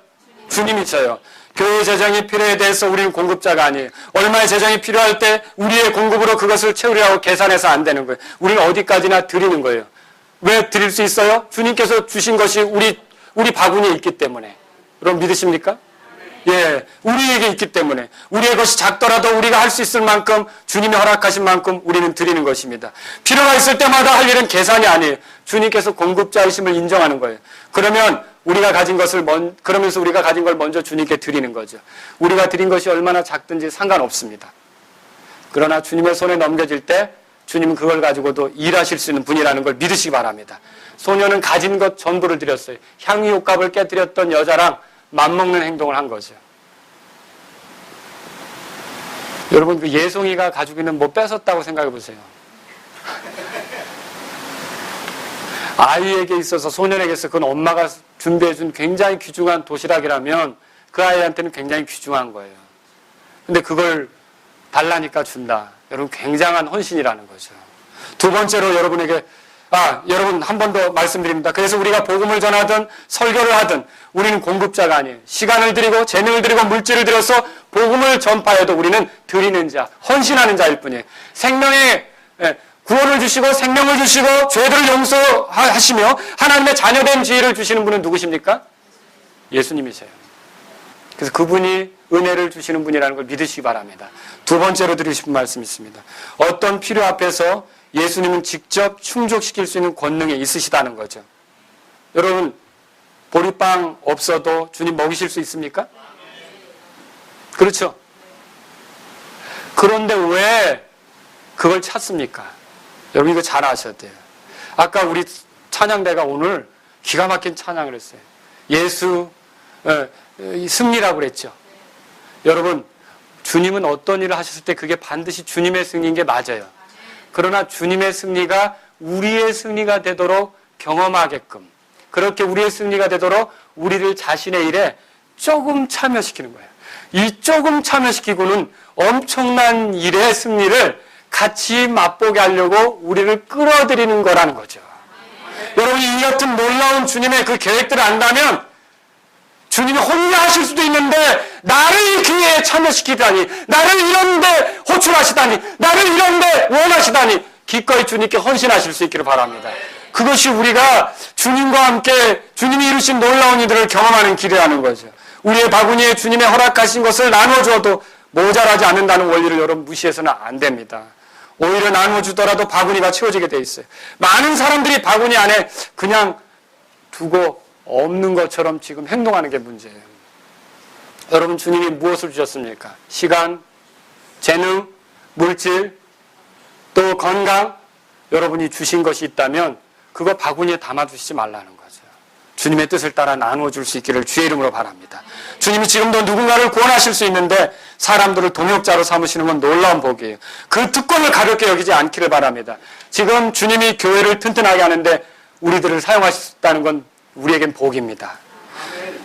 주님이셔요. 교회 재정이 필요에 대해서 우리는 공급자가 아니에요. 얼마의 재정이 필요할 때 우리의 공급으로 그것을 채우려고 계산해서 안 되는 거예요. 우리는 어디까지나 드리는 거예요. 왜 드릴 수 있어요? 주님께서 주신 것이 우리 바구니에 있기 때문에. 여러분 믿으십니까? 예, 우리에게 있기 때문에 우리의 것이 작더라도 우리가 할 수 있을 만큼 주님이 허락하신 만큼 우리는 드리는 것입니다. 필요가 있을 때마다 할 일은 계산이 아니에요. 주님께서 공급자이심을 인정하는 거예요. 그러면 우리가 가진 것을 그러면서 우리가 가진 걸 먼저 주님께 드리는 거죠. 우리가 드린 것이 얼마나 작든지 상관없습니다. 그러나 주님의 손에 넘겨질 때 주님은 그걸 가지고도 일하실 수 있는 분이라는 걸 믿으시기 바랍니다. 소녀는 가진 것 전부를 드렸어요. 향유 옷값을 깨뜨렸던 여자랑 맘먹는 행동을 한 거죠. 여러분 그 예송이가 가지고 있는 뭐 뺏었다고 생각해 보세요. 아이에게 있어서 소년에게 있어서 그건 엄마가 준비해준 굉장히 귀중한 도시락이라면 그 아이한테는 굉장히 귀중한 거예요. 근데 그걸 달라니까 준다. 여러분 굉장한 헌신이라는 거죠. 두 번째로 여러분에게 여러분 한 번 더 말씀드립니다. 그래서 우리가 복음을 전하든 설교를 하든 우리는 공급자가 아니에요. 시간을 드리고 재능을 드리고 물질을 들여서 복음을 전파해도 우리는 드리는 자, 헌신하는 자일 뿐이에요. 생명의 구원을 주시고 생명을 주시고 죄들을 용서하시며 하나님의 자녀된 지혜를 주시는 분은 누구십니까? 예수님이세요. 그래서 그분이 은혜를 주시는 분이라는 걸 믿으시기 바랍니다. 두 번째로 드리고 싶은 말씀이 있습니다. 어떤 필요 앞에서 예수님은 직접 충족시킬 수 있는 권능이 있으시다는 거죠. 여러분 보리빵 없어도 주님 먹이실 수 있습니까? 그렇죠? 그런데 왜 그걸 찾습니까? 여러분 이거 잘 아셔야 돼요. 아까 우리 찬양대가 오늘 기가 막힌 찬양을 했어요. 예수 승리라고 그랬죠. 여러분 주님은 어떤 일을 하셨을 때 그게 반드시 주님의 승리인 게 맞아요. 그러나 주님의 승리가 우리의 승리가 되도록 경험하게끔 그렇게 우리의 승리가 되도록 우리를 자신의 일에 조금 참여시키는 거예요. 이 조금 참여시키고는 엄청난 일의 승리를 같이 맛보게 하려고 우리를 끌어들이는 거라는 거죠. 여러분이 이 같은 놀라운 주님의 그 계획들을 안다면 주님이 혼자 하실 수도 있는데 나를 이 기회에 참여시키다니 나를 이런데 호출하시다니 나를 이런데 원하시다니 기꺼이 주님께 헌신하실 수 있기를 바랍니다. 그것이 우리가 주님과 함께 주님이 이루신 놀라운 일들을 경험하는 길이라는 거죠. 우리의 바구니에 주님의 허락하신 것을 나눠줘도 모자라지 않는다는 원리를 여러분 무시해서는 안 됩니다. 오히려 나눠주더라도 바구니가 채워지게 돼 있어요. 많은 사람들이 바구니 안에 그냥 두고 없는 것처럼 지금 행동하는 게 문제예요. 여러분 주님이 무엇을 주셨습니까? 시간, 재능, 물질, 또 건강 여러분이 주신 것이 있다면 그거 바구니에 담아두시지 말라는 거죠. 주님의 뜻을 따라 나누어줄 수 있기를 주의 이름으로 바랍니다. 주님이 지금도 누군가를 구원하실 수 있는데 사람들을 동역자로 삼으시는 건 놀라운 복이에요. 그 특권을 가볍게 여기지 않기를 바랍니다. 지금 주님이 교회를 튼튼하게 하는데 우리들을 사용하셨다는 건 우리에겐 복입니다.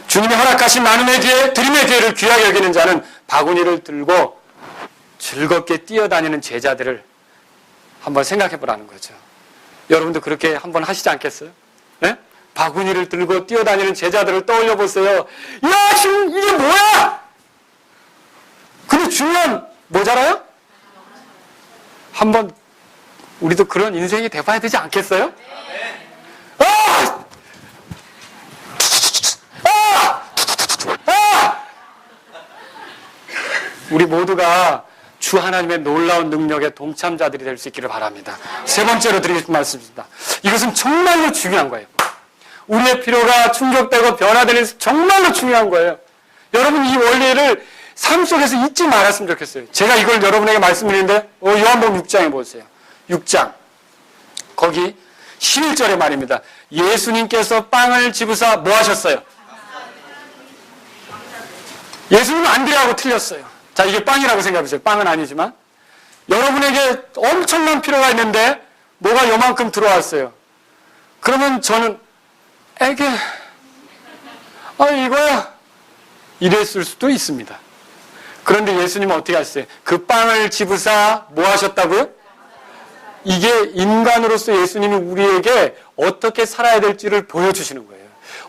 주님이 허락하신 나눔의 기회, 드림의 기회를 귀하게 여기는 자는 바구니를 들고 즐겁게 뛰어다니는 제자들을 한번 생각해 보라는 거죠. 여러분도 그렇게 한번 하시지 않겠어요? 네? 바구니를 들고 뛰어다니는 제자들을 떠올려 보세요. 야, 지금 이게 뭐야? 근데 주면 모자라요? 한번 우리도 그런 인생이 돼봐야 되지 않겠어요? 우리 모두가 주 하나님의 놀라운 능력의 동참자들이 될 수 있기를 바랍니다. 세 번째로 드리고 싶은 말씀입니다. 이것은 정말로 중요한 거예요. 우리의 필요가 충족되고 변화되는 정말로 중요한 거예요. 여러분 이 원리를 삶 속에서 잊지 말았으면 좋겠어요. 제가 이걸 여러분에게 말씀드리는데 요한복음 6장에 보세요. 6장 거기 11절의 말입니다. 예수님께서 빵을 집으사 뭐 하셨어요? 예수님은 안드레하고 틀렸어요. 자, 이게 빵이라고 생각해보세요. 빵은 아니지만 여러분에게 엄청난 필요가 있는데 뭐가 요만큼 들어왔어요. 그러면 저는 에게 이거야 이랬을 수도 있습니다. 그런데 예수님은 어떻게 하셨어요? 그 빵을 집으사 뭐 하셨다고요? 이게 인간으로서 예수님이 우리에게 어떻게 살아야 될지를 보여주시는 거예요.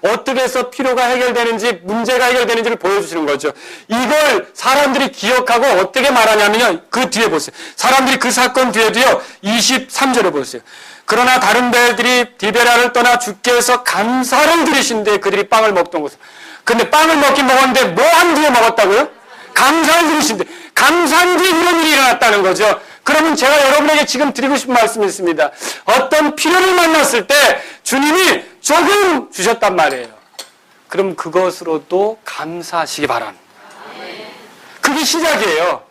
어떻게 해서 필요가 해결되는지 문제가 해결되는지를 보여주시는 거죠. 이걸 사람들이 기억하고 어떻게 말하냐면요. 그 뒤에 보세요. 사람들이 그 사건 뒤에도요. 23절에 보세요. 그러나 다른 배들이 디베라를 떠나 주께서 감사를 드리신 뒤에 그들이 빵을 먹던 곳을 근데 빵을 먹긴 먹었는데 뭐 한 뒤에 먹었다고요? 감사를 드리신데, 감사한 뒤에 이런 일이 일어났다는 거죠. 그러면 제가 여러분에게 지금 드리고 싶은 말씀이 있습니다. 어떤 필요를 만났을 때 주님이 조금 주셨단 말이에요. 그럼 그것으로도 감사하시기 바랍니다. 그게 시작이에요.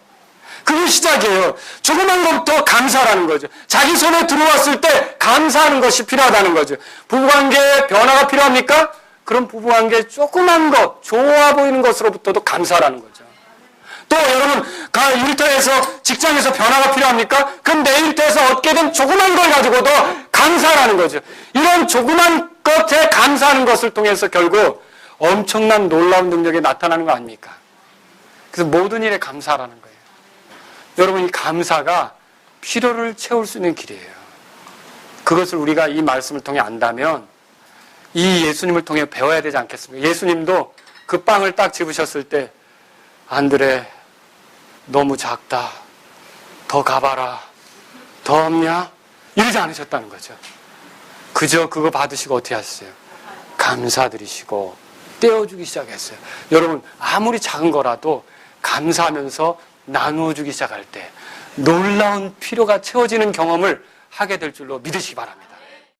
그게 시작이에요. 조그만 것부터 감사라는 거죠. 자기 손에 들어왔을 때 감사하는 것이 필요하다는 거죠. 부부관계에 변화가 필요합니까? 그럼 부부관계에 조그만 것, 좋아 보이는 것으로부터도 감사라는 거죠. 또 여러분, 일터에서, 직장에서 변화가 필요합니까? 그럼 내 일터에서 얻게 된 조그만 걸 가지고도 감사라는 거죠. 이런 조그만 것에 감사하는 것을 통해서 결국 엄청난 놀라운 능력이 나타나는 거 아닙니까? 그래서 모든 일에 감사라는 거예요. 여러분, 이 감사가 필요를 채울 수 있는 길이에요. 그것을 우리가 이 말씀을 통해 안다면 이 예수님을 통해 배워야 되지 않겠습니까? 예수님도 그 빵을 딱 집으셨을 때 안드레, 너무 작다. 더 가봐라. 더 없냐? 이러지 않으셨다는 거죠. 그저 그거 받으시고 어떻게 하셨어요? 감사드리시고 떼어주기 시작했어요. 여러분, 아무리 작은 거라도 감사하면서 나누어주기 시작할 때 놀라운 필요가 채워지는 경험을 하게 될 줄로 믿으시기 바랍니다.